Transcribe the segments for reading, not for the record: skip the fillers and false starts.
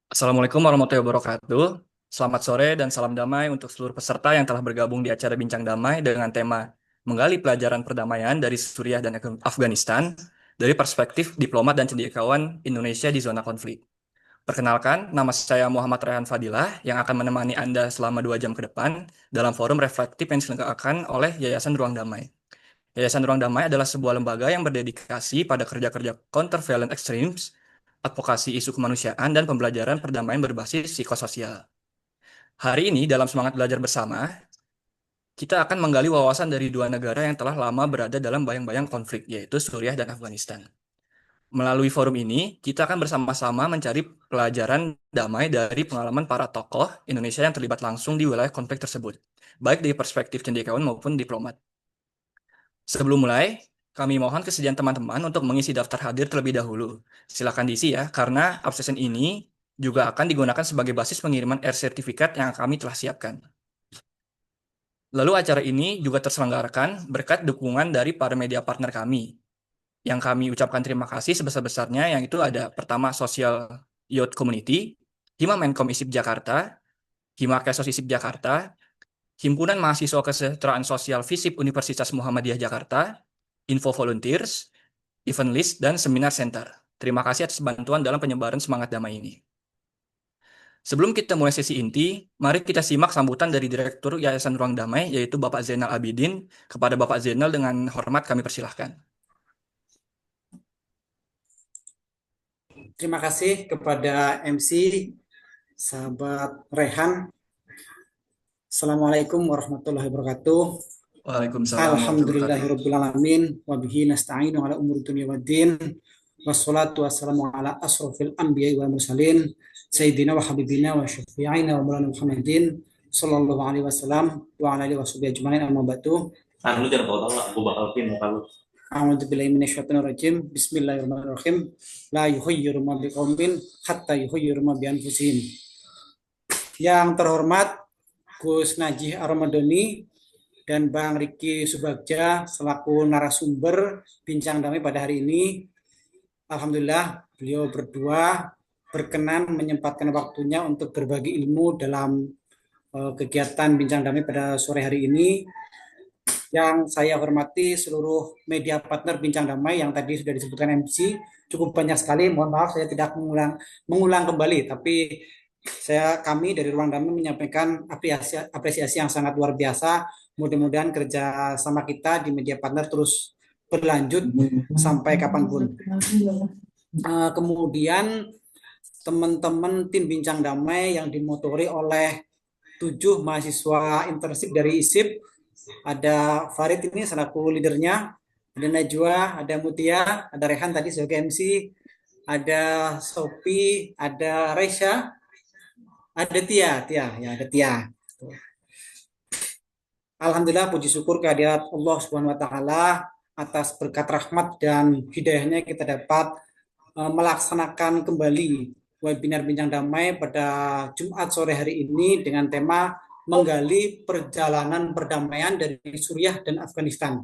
Assalamualaikum warahmatullahi wabarakatuh. Selamat sore dan salam damai untuk seluruh peserta yang telah bergabung di acara Bincang Damai dengan tema Menggali Pelajaran Perdamaian dari Suriah dan Afghanistan dari perspektif diplomat dan cendekiawan Indonesia di zona konflik. Perkenalkan, nama saya Muhammad Rehan Fadilah yang akan menemani Anda selama 2 jam ke depan dalam forum reflektif yang diselenggarakan oleh Yayasan Ruang Damai. Yayasan Ruang Damai adalah sebuah lembaga yang berdedikasi pada kerja-kerja counterviolent extremes, advokasi isu kemanusiaan, dan pembelajaran perdamaian berbasis psikososial. Hari ini, dalam semangat belajar bersama, kita akan menggali wawasan dari dua negara yang telah lama berada dalam bayang-bayang konflik, yaitu Suriah dan Afghanistan. Melalui forum ini, kita akan bersama-sama mencari pelajaran damai dari pengalaman para tokoh Indonesia yang terlibat langsung di wilayah konflik tersebut, baik dari perspektif cendekiawan maupun diplomat. Sebelum mulai, kami mohon kesediaan teman-teman untuk mengisi daftar hadir terlebih dahulu. Silakan diisi ya, karena absen ini juga akan digunakan sebagai basis pengiriman sertifikat yang kami telah siapkan. Lalu acara ini juga terselenggarakan berkat dukungan dari para media partner kami, yang kami ucapkan terima kasih sebesar-besarnya, yang itu ada pertama Social Youth Community, Hima Menkom ISIP Jakarta, Hima Kesos ISIP Jakarta, Himpunan Mahasiswa Kesejahteraan Sosial FISIP Universitas Muhammadiyah Jakarta, Info Volunteers, Event List, dan Seminar Center. Terima kasih atas bantuan dalam penyebaran semangat damai ini. Sebelum kita mulai sesi inti, mari kita simak sambutan dari Direktur Yayasan Ruang Damai, yaitu Bapak Zainal Abidin. Kepada Bapak Zainal dengan hormat kami persilahkan. Terima kasih kepada MC, sahabat Rehan. Assalamualaikum warahmatullahi wabarakatuh. Waalaikumsalam warahmatullahi wabarakatuh. Alhamdulillahirrabbilalamin. Wabihi nasta'inu ala umur dunia waddin. Wassalatu wassalamu ala asrafil anbiya wa mursalin. Sayyidina wa habibina wa syafi'ina wa maulana Muhammadin. Sallallahu alaihi wasallam wa ala alihi wa sahbihi ajma'in amma ba'du. Lu jangan tahu lah, aku bakal pin muka lu. A'udzubillahi minasyaitonirrajim. Bismillahirrahmanirrahim. La yuhayyiru ma biqaumin hatta yuhayyiru ma bi anfusihim. Yang terhormat Gus Najih Ar-Ramadhani dan Bang Riki Subagja selaku narasumber Bincang Damai pada hari ini. Alhamdulillah beliau berdua berkenan menyempatkan waktunya untuk berbagi ilmu dalam kegiatan Bincang Damai pada sore hari ini. Yang saya hormati seluruh media partner Bincang Damai yang tadi sudah disebutkan MC, cukup banyak sekali. Mohon maaf saya tidak mengulang kembali, tapi kami dari Ruang Damai menyampaikan apresiasi yang sangat luar biasa. Mudah-mudahan kerja sama kita di media partner terus berlanjut sampai kapanpun. Kemudian teman-teman tim Bincang Damai yang dimotori oleh 7 mahasiswa internship dari ISIP. Ada Farid ini selaku leadernya, ada Najwa, ada Mutia, ada Rehan tadi sebagai MC, ada Sophie, ada Resha, ada Tia, ya ada Tia. Alhamdulillah puji syukur kehadirat Allah Subhanahu wa taala atas berkat rahmat dan hidayahnya kita dapat melaksanakan kembali webinar Bincang Damai pada Jumat sore hari ini dengan tema menggali perjalanan perdamaian dari Suriah dan Afghanistan.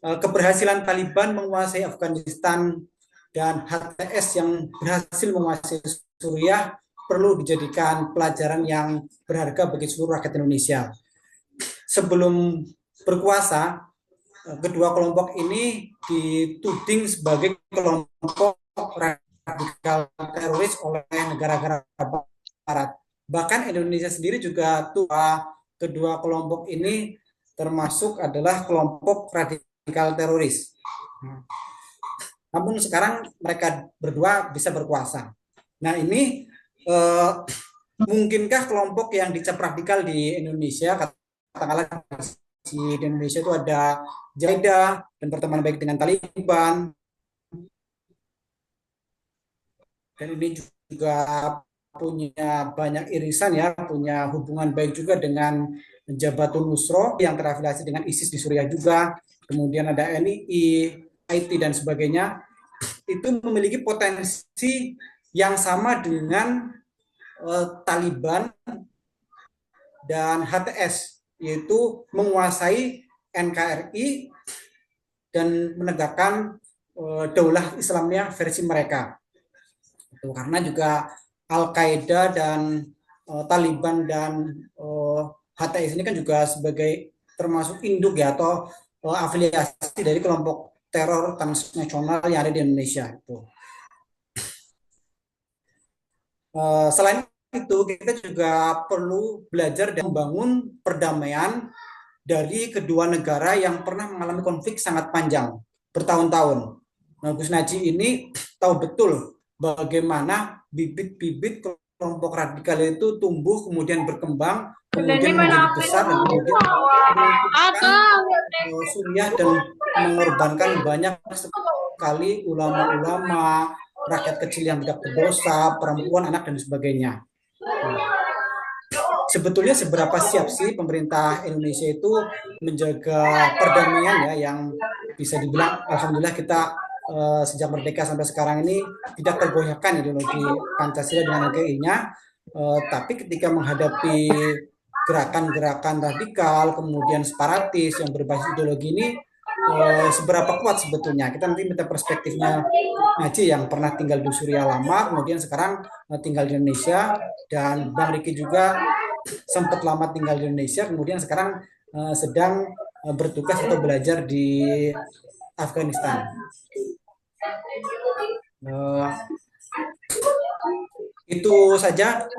Keberhasilan Taliban menguasai Afghanistan dan HTS yang berhasil menguasai Suriah perlu dijadikan pelajaran yang berharga bagi seluruh rakyat Indonesia. Sebelum berkuasa, kedua kelompok ini dituding sebagai kelompok radikal teroris oleh negara-negara barat. Bahkan Indonesia sendiri juga kedua kelompok ini termasuk adalah kelompok radikal teroris. Namun sekarang mereka berdua bisa berkuasa. Nah ini mungkinkah kelompok yang dicap radikal di Indonesia, katakanlah di Indonesia itu ada Jaida dan berteman baik dengan Taliban, dan ini juga punya banyak irisan ya, punya hubungan baik juga dengan Jabhatun Nusra yang terafiliasi dengan ISIS di Suriah juga, kemudian ada NII, IT dan sebagainya, itu memiliki potensi yang sama dengan Taliban dan HTS, yaitu menguasai NKRI dan menegakkan daulah Islamnya versi mereka. Karena juga Al-Qaeda dan Taliban dan HTS ini kan juga sebagai termasuk induk ya atau afiliasi dari kelompok teror transnasional yang ada di Indonesia itu. Selain itu kita juga perlu belajar dan membangun perdamaian dari kedua negara yang pernah mengalami konflik sangat panjang bertahun-tahun. Nah, Gus Naji ini tahu betul bagaimana bibit-bibit kelompok radikal itu tumbuh, kemudian berkembang, kemudian menjadi besar, dan kemudian menentukan Suriah dan mengorbankan banyak sekali ulama-ulama, rakyat kecil yang tidak berdosa, perempuan, anak, dan sebagainya. Sebetulnya seberapa siap sih pemerintah Indonesia itu menjaga perdamaian ya, yang bisa dibilang alhamdulillah kita sejak merdeka sampai sekarang ini tidak tergoyahkan ideologi Pancasila dengan NKRI-nya, tapi ketika menghadapi gerakan-gerakan radikal kemudian separatis yang berbasis ideologi ini, seberapa kuat sebetulnya. Kita nanti minta perspektifnya Naji yang pernah tinggal di Suriah lama, kemudian sekarang tinggal di Indonesia, dan Bang Riki juga sempat lama tinggal di Indonesia, kemudian sekarang sedang bertugas atau belajar di Afghanistan. Itu saja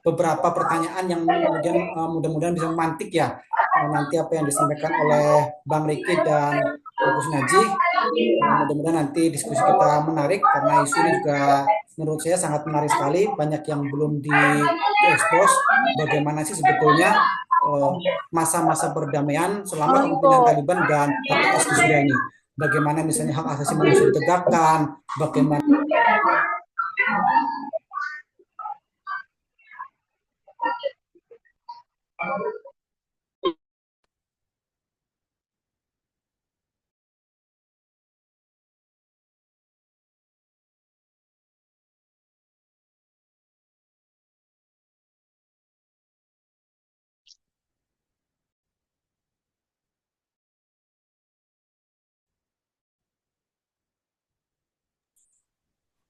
beberapa pertanyaan yang kemudian mudah-mudahan bisa memantik ya nanti apa yang disampaikan oleh Bang Riki dan Gus Naji. Mudah-mudahan nanti diskusi kita menarik karena isu ini juga menurut saya sangat menarik sekali. Banyak yang belum diekspos bagaimana sih sebetulnya masa-masa perdamaian selama kepemimpinan Taliban dan HTS di Suriah ini. Bagaimana misalnya hak asasi manusia ditegakkan, bagaimana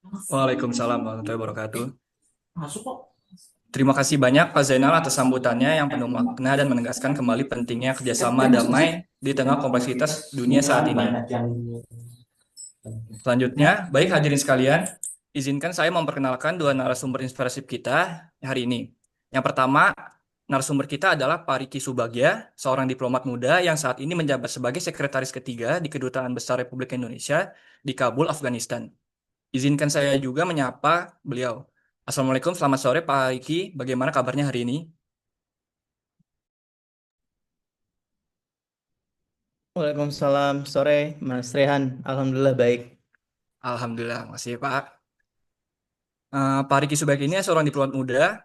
Waalaikumsalam warahmatullahi wabarakatuh. Masuk kok. Terima kasih banyak Pak Zainal atas sambutannya yang penuh makna dan menegaskan kembali pentingnya kerjasama damai di tengah kompleksitas dunia saat ini. Selanjutnya, baik hadirin sekalian, izinkan saya memperkenalkan dua narasumber inspiratif kita hari ini. Yang pertama, narasumber kita adalah Pak Riki Subagja, seorang diplomat muda yang saat ini menjabat sebagai sekretaris ketiga di Kedutaan Besar Republik Indonesia di Kabul, Afghanistan. Izinkan saya juga menyapa beliau. Assalamualaikum, selamat sore Pak Riki. Bagaimana kabarnya hari ini? Waalaikumsalam, sore Mas Rehan. Alhamdulillah baik. Alhamdulillah, masih Pak. Pak Riki Subagja ini seorang diplomat muda.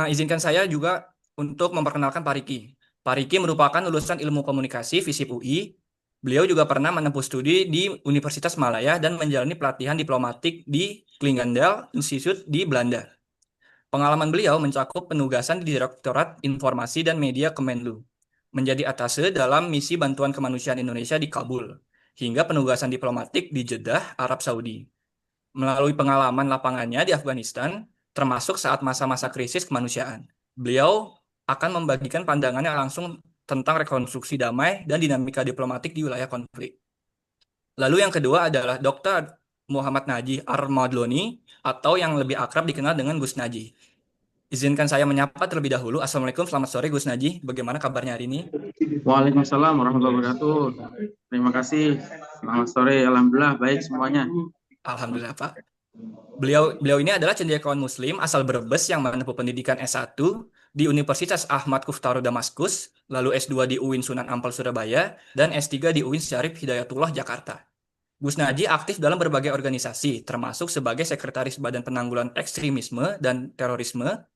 Izinkan saya juga untuk memperkenalkan Pak Riki. Pak Riki merupakan lulusan Ilmu Komunikasi FISIP UI. Beliau juga pernah menempuh studi di Universitas Malaya dan menjalani pelatihan diplomatik di Klingendal Institute di Belanda. Pengalaman beliau mencakup penugasan di Direktorat Informasi dan Media Kemenlu, menjadi atase dalam misi bantuan kemanusiaan Indonesia di Kabul, hingga penugasan diplomatik di Jeddah, Arab Saudi. Melalui pengalaman lapangannya di Afghanistan, termasuk saat masa-masa krisis kemanusiaan, beliau akan membagikan pandangannya langsung tentang rekonstruksi damai dan dinamika diplomatik di wilayah konflik. Lalu yang kedua adalah Dr. Muhammad Naji Armadloni, atau yang lebih akrab dikenal dengan Gus Naji. Izinkan saya menyapa terlebih dahulu. Assalamualaikum, selamat sore Gus Naji. Bagaimana kabarnya hari ini? Waalaikumsalam warahmatullahi wabarakatuh. Terima kasih. Selamat sore. Alhamdulillah baik semuanya. Alhamdulillah Pak. Beliau ini adalah cendekiawan Muslim asal Brebes yang menempuh pendidikan S1 di Universitas Ahmad Kuftaru Damaskus, lalu S2 di UIN Sunan Ampel Surabaya, dan S3 di UIN Syarif Hidayatullah Jakarta. Gus Naji aktif dalam berbagai organisasi, termasuk sebagai Sekretaris Badan Penanggulangan Ekstremisme dan Terorisme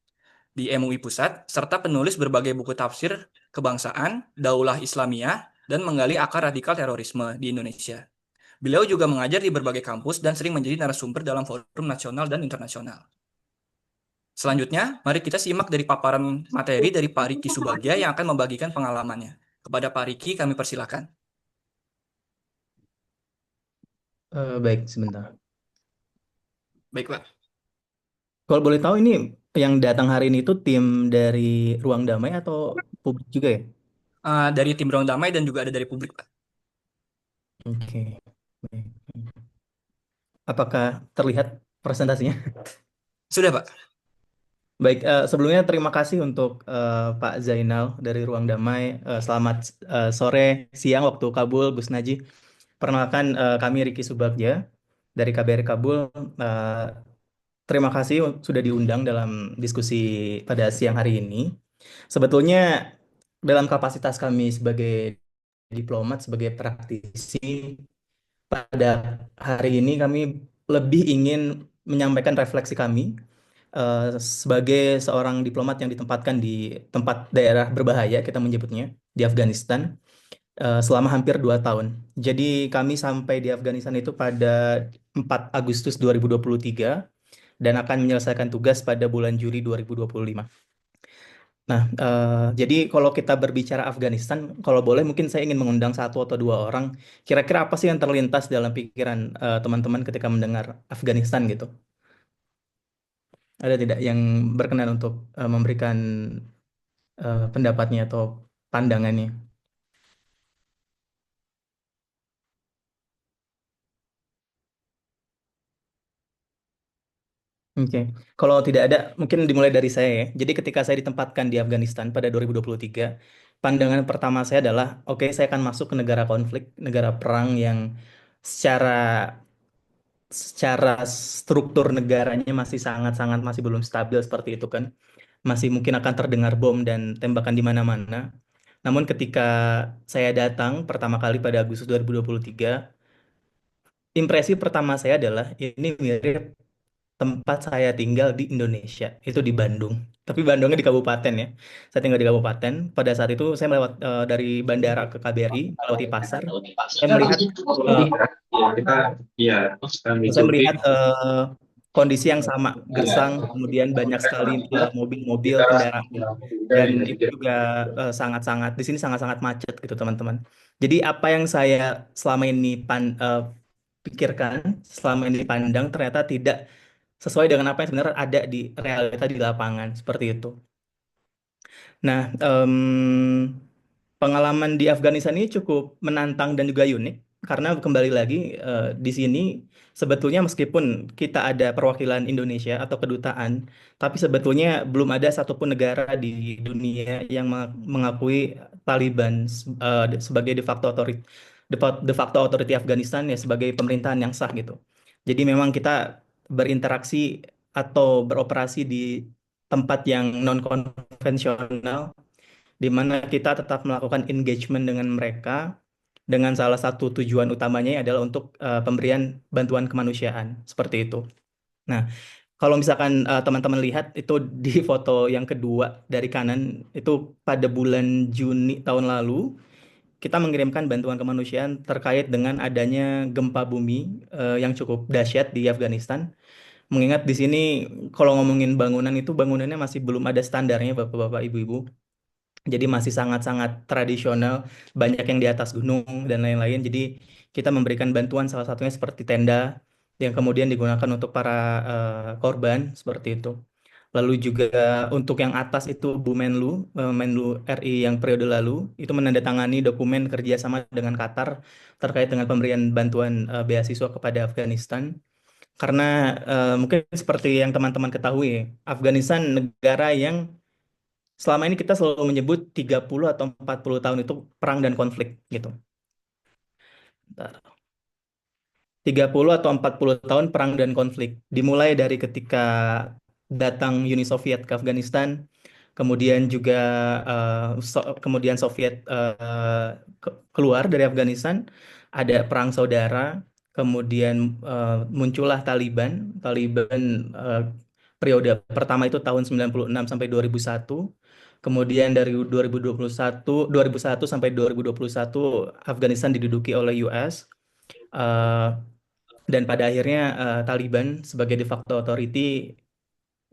di MUI Pusat, serta penulis berbagai buku tafsir kebangsaan, Daulah Islamiyah, dan menggali akar radikal terorisme di Indonesia. Beliau juga mengajar di berbagai kampus dan sering menjadi narasumber dalam forum nasional dan internasional. Selanjutnya, mari kita simak dari paparan materi dari Pak Riki Subagja yang akan membagikan pengalamannya. Kepada Pak Riki, kami persilakan. Baik, sebentar. Baik, Pak. Kalau boleh tahu ini yang datang hari ini itu tim dari Ruang Damai atau publik juga ya? Dari tim Ruang Damai dan juga ada dari publik, Pak. Oke. Baik. Apakah terlihat presentasinya? Sudah, Pak. Baik, sebelumnya terima kasih untuk Pak Zainal dari Ruang Damai. Selamat sore, siang waktu Kabul, Gus Naji. Perkenalkan, kami Riki Subagja dari KBRI Kabul. Terima kasih sudah diundang dalam diskusi pada siang hari ini. Sebetulnya dalam kapasitas kami sebagai diplomat, sebagai praktisi, pada hari ini kami lebih ingin menyampaikan refleksi kami sebagai seorang diplomat yang ditempatkan di tempat daerah berbahaya, kita menyebutnya, di Afghanistan selama hampir 2 tahun. Jadi kami sampai di Afghanistan itu pada 4 Agustus 2023 dan akan menyelesaikan tugas pada bulan Juli 2025. Nah, jadi kalau kita berbicara Afghanistan, kalau boleh mungkin saya ingin mengundang satu atau dua orang. Kira-kira apa sih yang terlintas dalam pikiran teman-teman ketika mendengar Afghanistan gitu? Ada tidak yang berkenan untuk memberikan pendapatnya atau pandangannya? Oke, kalau tidak ada, mungkin dimulai dari saya ya. Jadi ketika saya ditempatkan di Afghanistan pada 2023, pandangan pertama saya adalah, oke, saya akan masuk ke negara konflik, negara perang yang secara secara struktur negaranya masih sangat-sangat masih belum stabil seperti itu kan. Masih mungkin akan terdengar bom dan tembakan di mana-mana. Namun ketika saya datang pertama kali pada Agustus 2023, impresi pertama saya adalah ini mirip tempat saya tinggal di Indonesia, itu di Bandung. Tapi Bandungnya di kabupaten ya. Saya tinggal di kabupaten. Pada saat itu saya melewat dari bandara ke KBRI, melewati pasar. Saya melihat eh, Kita, iya, sekarang saya melihat diikuti. kondisi yang sama, gersang, kemudian banyak sekali mobil-mobil, kendaraan, dan itu juga sangat-sangat di sini sangat-sangat macet gitu teman-teman. Jadi apa yang saya selama ini pikirkan, selama ini pandang ternyata tidak sesuai dengan apa yang sebenarnya ada di realita di lapangan seperti itu. Nah, pengalaman di Afghanistan ini cukup menantang dan juga unik karena kembali lagi di sini sebetulnya meskipun kita ada perwakilan Indonesia atau kedutaan, tapi sebetulnya belum ada satupun negara di dunia yang mengakui Taliban sebagai de facto authority Afghanistan ya sebagai pemerintahan yang sah gitu. Jadi memang kita berinteraksi atau beroperasi di tempat yang non konvensional di mana kita tetap melakukan engagement dengan mereka dengan salah satu tujuan utamanya adalah untuk pemberian bantuan kemanusiaan seperti itu. Nah, kalau misalkan teman-teman lihat itu di foto yang kedua dari kanan itu pada bulan Juni tahun lalu kita mengirimkan bantuan kemanusiaan terkait dengan adanya gempa bumi yang cukup dahsyat di Afghanistan. Mengingat di sini kalau ngomongin bangunan itu bangunannya masih belum ada standarnya Bapak-bapak, Ibu-ibu. Jadi masih sangat-sangat tradisional, banyak yang di atas gunung dan lain-lain. Jadi kita memberikan bantuan salah satunya seperti tenda yang kemudian digunakan untuk para korban seperti itu. Lalu juga untuk yang atas itu Bu Menlu, Menlu RI yang periode lalu itu menandatangani dokumen kerjasama dengan Qatar terkait dengan pemberian bantuan beasiswa kepada Afghanistan. Karena mungkin seperti yang teman-teman ketahui, Afghanistan negara yang selama ini kita selalu menyebut 30 atau 40 tahun itu perang dan konflik gitu. Bentar. 30 atau 40 tahun perang dan konflik. Dimulai dari ketika datang Uni Soviet ke Afghanistan, kemudian juga kemudian Soviet keluar dari Afghanistan, ada perang saudara, kemudian muncullah Taliban. Taliban periode pertama itu tahun 96 sampai 2001. Kemudian dari 2021 sampai 2021 Afghanistan diduduki oleh US. Eh, dan pada akhirnya Taliban sebagai de facto authority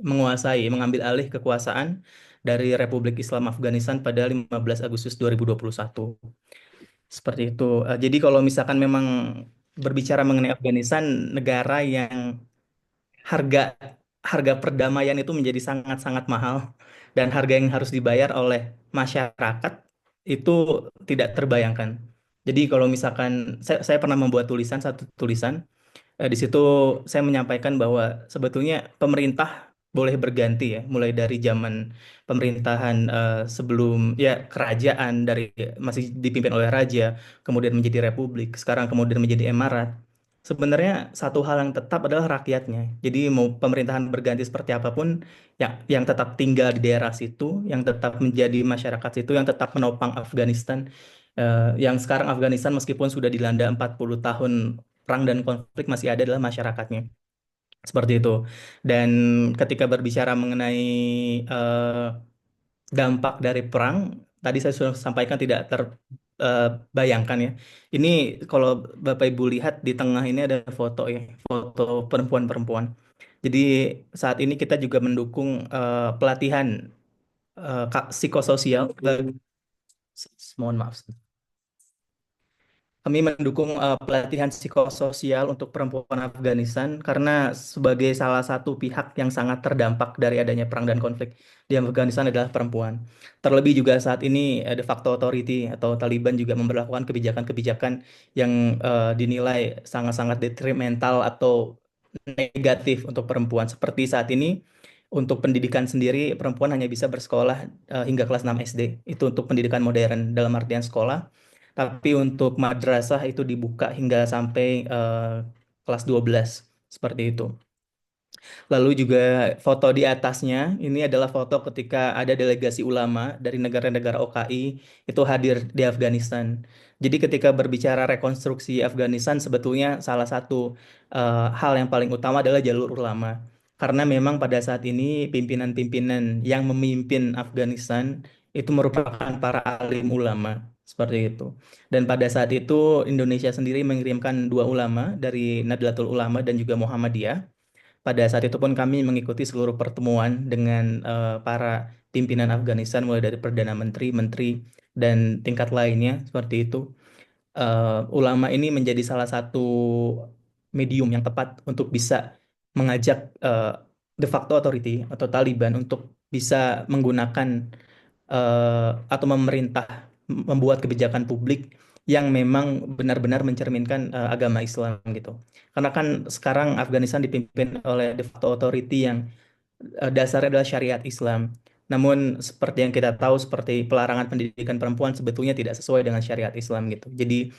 mengambil alih kekuasaan dari Republik Islam Afghanistan pada 15 Agustus 2021. Seperti itu. Jadi kalau misalkan memang berbicara mengenai Afghanistan, negara yang harga harga perdamaian itu menjadi sangat-sangat mahal dan harga yang harus dibayar oleh masyarakat itu tidak terbayangkan. Jadi kalau misalkan saya pernah membuat satu tulisan. Di situ saya menyampaikan bahwa sebetulnya pemerintah boleh berganti ya, mulai dari zaman pemerintahan sebelum ya kerajaan dari masih dipimpin oleh raja, kemudian menjadi republik, sekarang kemudian menjadi emirat. Sebenarnya satu hal yang tetap adalah rakyatnya. Jadi mau pemerintahan berganti seperti apapun, ya yang tetap tinggal di daerah situ, yang tetap menjadi masyarakat situ, yang tetap menopang Afghanistan. Yang sekarang Afghanistan meskipun sudah dilanda 40 tahun perang dan konflik masih ada adalah masyarakatnya. Seperti itu. Dan ketika berbicara mengenai eh, dampak dari perang, tadi saya sudah sampaikan tidak terbayangkan ya. Ini kalau Bapak Ibu lihat di tengah ini ada foto ya, foto perempuan-perempuan. Jadi saat ini kita juga mendukung pelatihan psikososial. Mohon maaf. Kami mendukung pelatihan psikososial untuk perempuan Afghanistan karena sebagai salah satu pihak yang sangat terdampak dari adanya perang dan konflik di Afghanistan adalah perempuan. Terlebih juga saat ini de facto authority atau Taliban juga memberlakukan kebijakan-kebijakan yang dinilai sangat-sangat detrimental atau negatif untuk perempuan. Seperti saat ini untuk pendidikan sendiri perempuan hanya bisa bersekolah hingga kelas 6 SD. Itu untuk pendidikan modern dalam artian sekolah. Tapi untuk madrasah itu dibuka hingga sampai kelas 12 seperti itu. Lalu juga foto di atasnya, ini adalah foto ketika ada delegasi ulama dari negara-negara OKI itu hadir di Afghanistan. Jadi ketika berbicara rekonstruksi Afghanistan, sebetulnya salah satu hal yang paling utama adalah jalur ulama. Karena memang pada saat ini pimpinan-pimpinan yang memimpin Afghanistan itu merupakan para alim ulama. Seperti itu. Dan pada saat itu Indonesia sendiri mengirimkan dua ulama dari Nahdlatul Ulama dan juga Muhammadiyah. Pada saat itu pun kami mengikuti seluruh pertemuan dengan para pimpinan Afghanistan mulai dari Perdana Menteri, Menteri, dan tingkat lainnya seperti itu. Ulama ini menjadi salah satu medium yang tepat untuk bisa mengajak de facto authority atau Taliban untuk bisa menggunakan atau memerintah membuat kebijakan publik yang memang benar-benar mencerminkan agama Islam gitu. Karena kan sekarang Afghanistan dipimpin oleh de facto authority yang dasarnya adalah syariat Islam. Namun seperti yang kita tahu seperti pelarangan pendidikan perempuan sebetulnya tidak sesuai dengan syariat Islam gitu. Jadi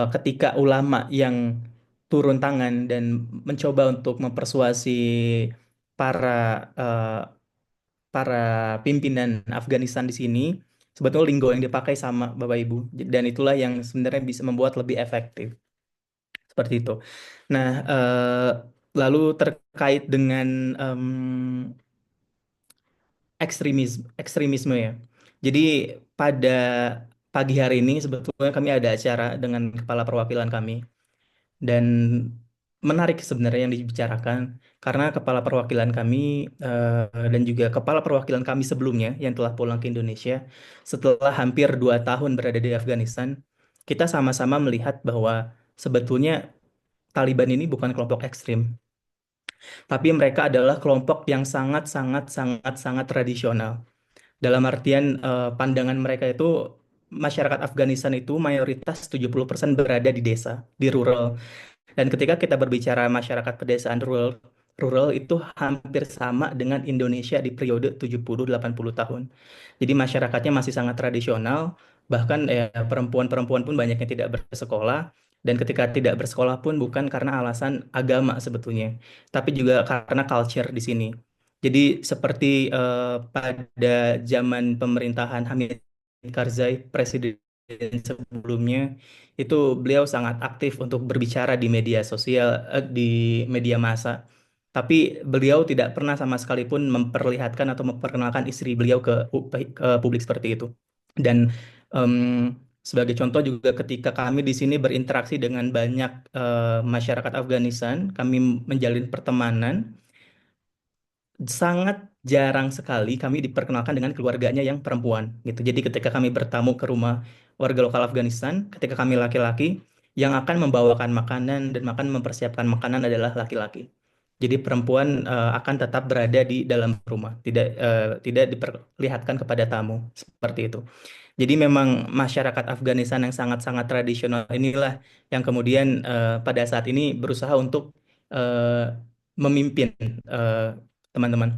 ketika ulama yang turun tangan dan mencoba untuk mempersuasi para eh, para pimpinan Afghanistan di sini, sebetulnya linggo yang dipakai sama Bapak Ibu. Dan itulah yang sebenarnya bisa membuat lebih efektif. Seperti itu. Nah, lalu terkait dengan ekstremisme ya. Jadi pada pagi hari ini sebetulnya kami ada acara dengan kepala perwakilan kami. Dan menarik sebenarnya yang dibicarakan karena kepala perwakilan kami dan juga kepala perwakilan kami sebelumnya yang telah pulang ke Indonesia setelah hampir 2 tahun berada di Afghanistan, kita sama-sama melihat bahwa sebetulnya Taliban ini bukan kelompok ekstrim, tapi mereka adalah kelompok yang sangat sangat sangat sangat tradisional. Dalam artian pandangan mereka itu masyarakat Afghanistan itu mayoritas 70% berada di desa, di rural. Dan ketika kita berbicara masyarakat pedesaan rural, rural itu hampir sama dengan Indonesia di periode 70-80 tahun. Jadi masyarakatnya masih sangat tradisional, bahkan perempuan-perempuan pun banyak yang tidak bersekolah. Dan ketika tidak bersekolah pun bukan karena alasan agama sebetulnya, tapi juga karena culture di sini. Jadi seperti pada zaman pemerintahan Hamid Karzai, Presiden sebelumnya itu beliau sangat aktif untuk berbicara di media sosial, di media massa. Tapi beliau tidak pernah sama sekalipun memperlihatkan atau memperkenalkan istri beliau ke publik seperti itu. Dan em, sebagai contoh juga ketika kami di sini berinteraksi dengan banyak masyarakat Afghanistan, kami menjalin pertemanan, sangat jarang sekali kami diperkenalkan dengan keluarganya yang perempuan gitu. Jadi ketika kami bertamu ke rumah warga lokal Afghanistan, ketika kami laki-laki, yang akan membawakan makanan dan mempersiapkan makanan adalah laki-laki. Jadi perempuan akan tetap berada di dalam rumah, tidak diperlihatkan kepada tamu seperti itu. Jadi memang masyarakat Afghanistan yang sangat-sangat tradisional inilah yang kemudian pada saat ini berusaha untuk eh, memimpin eh, teman-teman.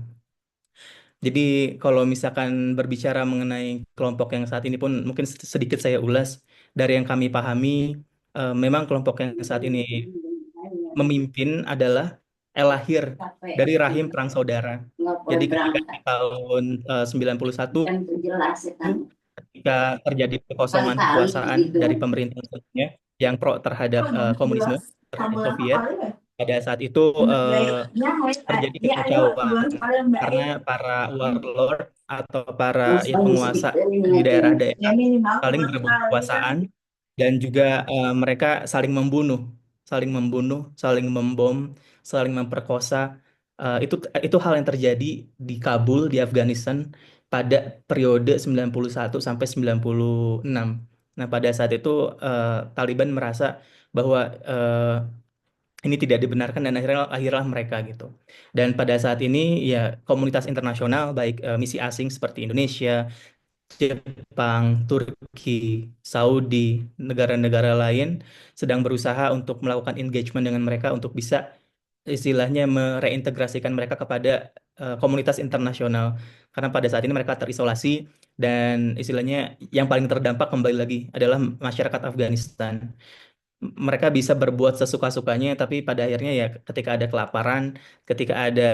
Jadi kalau misalkan berbicara mengenai kelompok yang saat ini pun mungkin sedikit saya ulas dari yang kami pahami, memang kelompok yang saat ini memimpin adalah Elahir dari rahim perang saudara. Jadi ketika di tahun 91 ketika terjadi kekosongan kekuasaan dari pemerintahan sebelumnya yang pro terhadap komunisme, terhadap Soviet, pada saat itu terjadi kekacauan karena para warlord atau para ya penguasa di daerah-daerah saling berebut kekuasaan dan juga mereka saling membunuh, saling membom, saling memperkosa. Itu hal yang terjadi di Kabul di Afghanistan pada periode 91 sampai 96. Nah, pada saat itu Taliban merasa bahwa ini tidak dibenarkan dan akhirnya mereka gitu. Dan pada saat ini ya komunitas internasional baik misi asing seperti Indonesia, Jepang, Turki, Saudi, negara-negara lain sedang berusaha untuk melakukan engagement dengan mereka untuk bisa istilahnya mereintegrasikan mereka kepada komunitas internasional. Karena pada saat ini mereka terisolasi dan istilahnya yang paling terdampak kembali lagi adalah masyarakat Afghanistan. Mereka bisa berbuat sesuka-sukanya, tapi pada akhirnya ya ketika ada kelaparan, ketika ada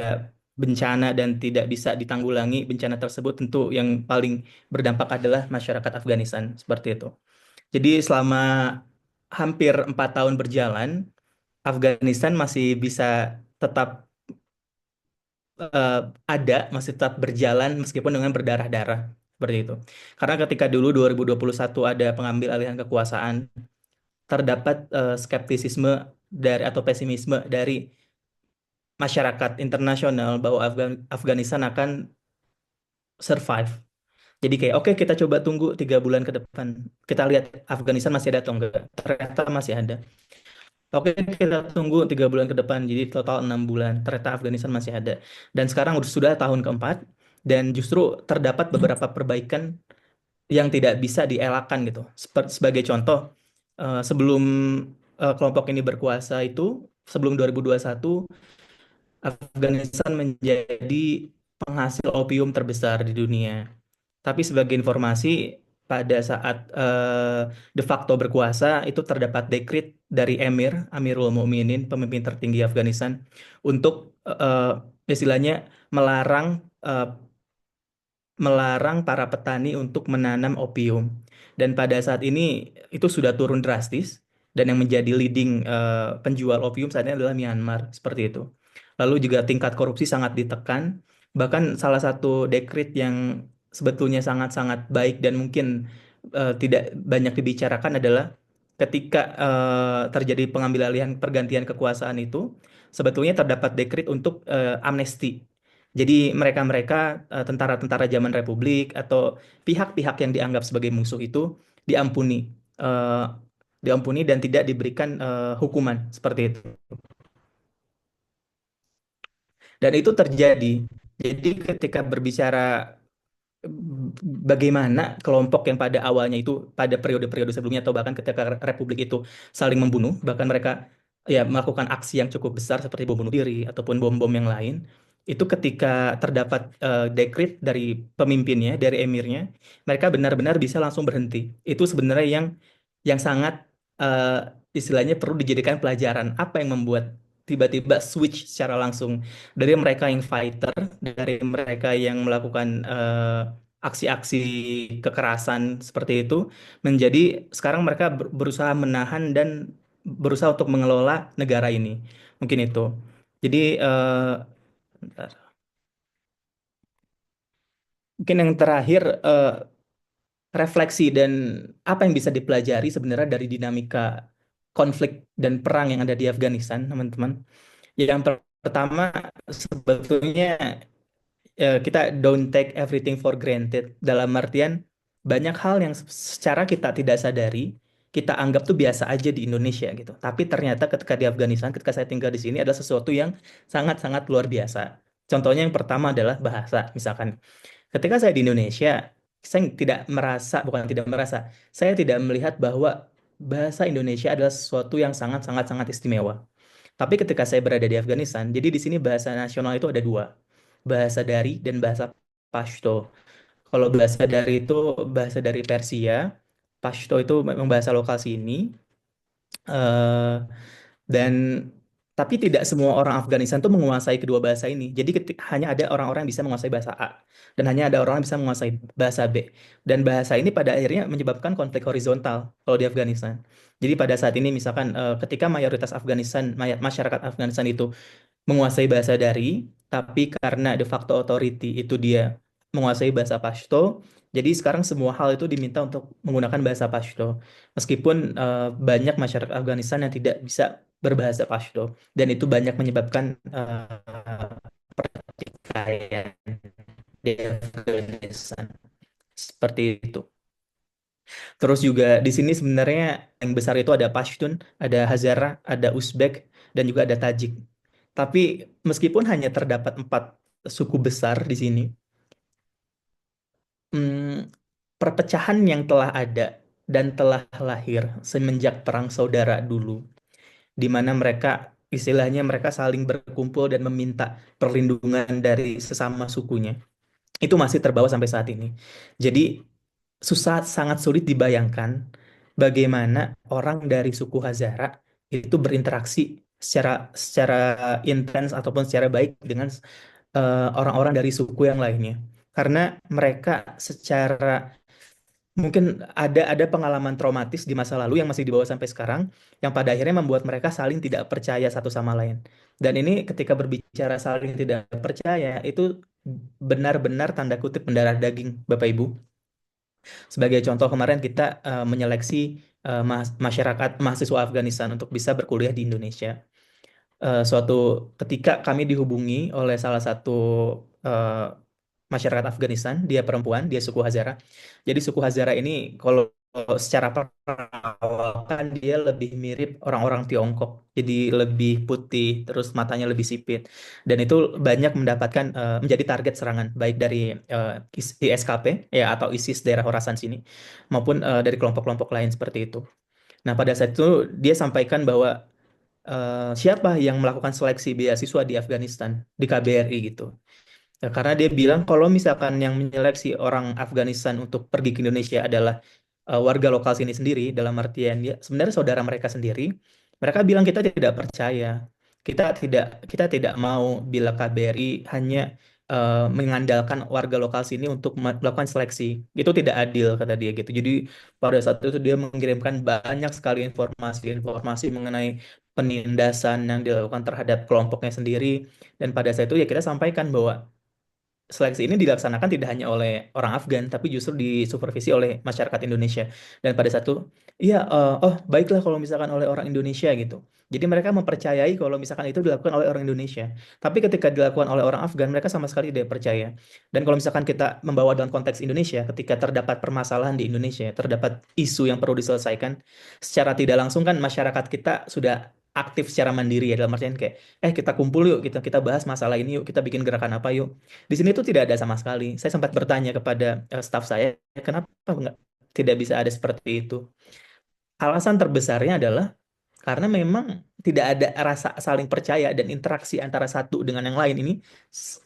bencana dan tidak bisa ditanggulangi bencana tersebut, tentu yang paling berdampak adalah masyarakat Afghanistan seperti itu. Jadi selama hampir 4 tahun berjalan, Afghanistan masih bisa tetap eh, masih tetap berjalan meskipun dengan berdarah-darah seperti itu. Karena ketika dulu 2021 ada pengambil alihan kekuasaan, terdapat skeptisisme dari atau pesimisme dari masyarakat internasional bahwa Afghanistan akan survive. Jadi kayak oke, kita coba tunggu 3 bulan ke depan. Kita lihat Afghanistan masih ada atau enggak. Ternyata masih ada. Oke, kita tunggu 3 bulan ke depan. Jadi total 6 bulan. Ternyata Afghanistan masih ada. Dan sekarang sudah tahun keempat. Dan justru terdapat beberapa perbaikan yang tidak bisa dielakkan gitu. Sebagai contoh, sebelum kelompok ini berkuasa itu, sebelum 2021, Afghanistan menjadi penghasil opium terbesar di dunia. Tapi sebagai informasi, pada saat de facto berkuasa, itu terdapat dekrit dari Amirul Mukminin, pemimpin tertinggi Afghanistan, untuk istilahnya melarang eh, melarang para petani untuk menanam opium. Dan pada saat ini itu sudah turun drastis dan yang menjadi leading penjual opium saat ini adalah Myanmar, seperti itu. Lalu juga tingkat korupsi sangat ditekan. Bahkan salah satu dekrit yang sebetulnya sangat-sangat baik dan mungkin tidak banyak dibicarakan adalah ketika terjadi pengambil alihan pergantian kekuasaan itu, sebetulnya terdapat dekrit untuk amnesti. Jadi mereka-mereka tentara-tentara zaman Republik atau pihak-pihak yang dianggap sebagai musuh itu diampuni, eh, diampuni dan tidak diberikan hukuman seperti itu. Dan itu terjadi. Jadi ketika berbicara bagaimana kelompok yang pada awalnya itu pada periode-periode sebelumnya atau bahkan ketika Republik itu saling membunuh, bahkan mereka ya melakukan aksi yang cukup besar seperti bom bunuh diri ataupun bom-bom yang lain, itu ketika terdapat dekrit dari pemimpinnya, dari emirnya, mereka benar-benar bisa langsung berhenti. Itu sebenarnya yang sangat eh, istilahnya perlu dijadikan pelajaran. Apa yang membuat tiba-tiba switch secara langsung dari mereka yang fighter, dari mereka yang melakukan aksi-aksi kekerasan seperti itu menjadi sekarang mereka berusaha menahan dan berusaha untuk mengelola negara ini. Mungkin itu. Jadi bentar. Mungkin yang terakhir refleksi dan apa yang bisa dipelajari sebenarnya dari dinamika konflik dan perang yang ada di Afghanistan, teman-teman. Yang pertama sebetulnya kita don't take everything for granted, dalam artian banyak hal yang secara kita tidak sadari kita anggap tuh biasa aja di Indonesia gitu. Tapi ternyata ketika di Afghanistan, ketika saya tinggal di sini adalah sesuatu yang sangat-sangat luar biasa. Contohnya yang pertama adalah bahasa, misalkan. Ketika saya di Indonesia, saya tidak merasa, bukan tidak merasa, saya tidak melihat bahwa bahasa Indonesia adalah sesuatu yang sangat-sangat sangat istimewa. Tapi ketika saya berada di Afghanistan, jadi di sini bahasa nasional itu ada dua, bahasa Dari dan bahasa Pashto. Kalau bahasa Dari itu bahasa dari Persia, Pashto itu memang bahasa lokal sini. Eh, dan tapi tidak semua orang Afghanistan tuh menguasai kedua bahasa ini. Jadi hanya ada orang-orang yang bisa menguasai bahasa A dan hanya ada orang yang bisa menguasai bahasa B. Dan bahasa ini pada akhirnya menyebabkan konflik horizontal kalau di Afghanistan. Jadi pada saat ini misalkan ketika mayoritas masyarakat Afghanistan itu menguasai bahasa Dari, tapi karena de facto authority itu dia menguasai bahasa Pashto, jadi sekarang semua hal itu diminta untuk menggunakan bahasa Pashto. Meskipun banyak masyarakat Afghanistan yang tidak bisa berbahasa Pashto, dan itu banyak menyebabkan pertikaian di Afghanistan. Seperti itu. Terus juga di sini sebenarnya yang besar itu ada Pashtun, ada Hazara, ada Uzbek, dan juga ada Tajik. Tapi meskipun hanya terdapat 4 suku besar di sini, hmm, perpecahan yang telah ada dan telah lahir semenjak Perang Saudara dulu, di mana mereka istilahnya mereka saling berkumpul dan meminta perlindungan dari sesama sukunya, itu masih terbawa sampai saat ini. Jadi sangat sulit dibayangkan bagaimana orang dari suku Hazara itu berinteraksi secara secara intens ataupun secara baik dengan orang-orang dari suku yang lainnya. Karena mereka secara mungkin ada pengalaman traumatis di masa lalu yang masih dibawa sampai sekarang, yang pada akhirnya membuat mereka saling tidak percaya satu sama lain. Dan ini ketika berbicara saling tidak percaya, itu benar-benar tanda kutip mendarah daging, Bapak Ibu. Sebagai contoh kemarin kita menyeleksi masyarakat mahasiswa Afghanistan untuk bisa berkuliah di Indonesia. Suatu ketika kami dihubungi oleh salah satu eh, masyarakat Afghanistan, dia perempuan, dia suku Hazara. Jadi suku Hazara ini kalau secara perawakan dia lebih mirip orang-orang Tiongkok. Jadi lebih putih, terus matanya lebih sipit. Dan itu banyak mendapatkan menjadi target serangan baik dari ISKP ya atau ISIS daerah Khorasan sini maupun dari kelompok-kelompok lain seperti itu. Nah, pada saat itu dia sampaikan bahwa siapa yang melakukan seleksi beasiswa di Afghanistan di KBRI gitu. Ya, karena dia bilang kalau misalkan yang menyeleksi orang Afghanistan untuk pergi ke Indonesia adalah warga lokal sini sendiri, dalam artian ya sebenarnya saudara mereka sendiri, mereka bilang kita tidak percaya, kita tidak mau bila KBRI hanya mengandalkan warga lokal sini untuk melakukan seleksi. Itu tidak adil kata dia gitu. Jadi pada saat itu dia mengirimkan banyak sekali informasi mengenai penindasan yang dilakukan terhadap kelompoknya sendiri. Dan pada saat itu ya kita sampaikan bahwa seleksi ini dilaksanakan tidak hanya oleh orang Afgan, tapi justru disupervisi oleh masyarakat Indonesia. Dan pada satu, iya, oh baiklah kalau misalkan oleh orang Indonesia gitu. Jadi mereka mempercayai kalau misalkan itu dilakukan oleh orang Indonesia. Tapi ketika dilakukan oleh orang Afgan, mereka sama sekali tidak percaya. Dan kalau misalkan kita membawa dalam konteks Indonesia, ketika terdapat permasalahan di Indonesia, terdapat isu yang perlu diselesaikan, secara tidak langsung kan masyarakat kita sudah aktif secara mandiri ya, dalam artian kayak kita kumpul yuk, kita bahas masalah ini yuk, kita bikin gerakan apa yuk. Di sini tuh tidak ada sama sekali. Saya sempat bertanya kepada staf saya, kenapa nggak tidak bisa ada seperti itu? Alasan terbesarnya adalah karena memang tidak ada rasa saling percaya dan interaksi antara satu dengan yang lain ini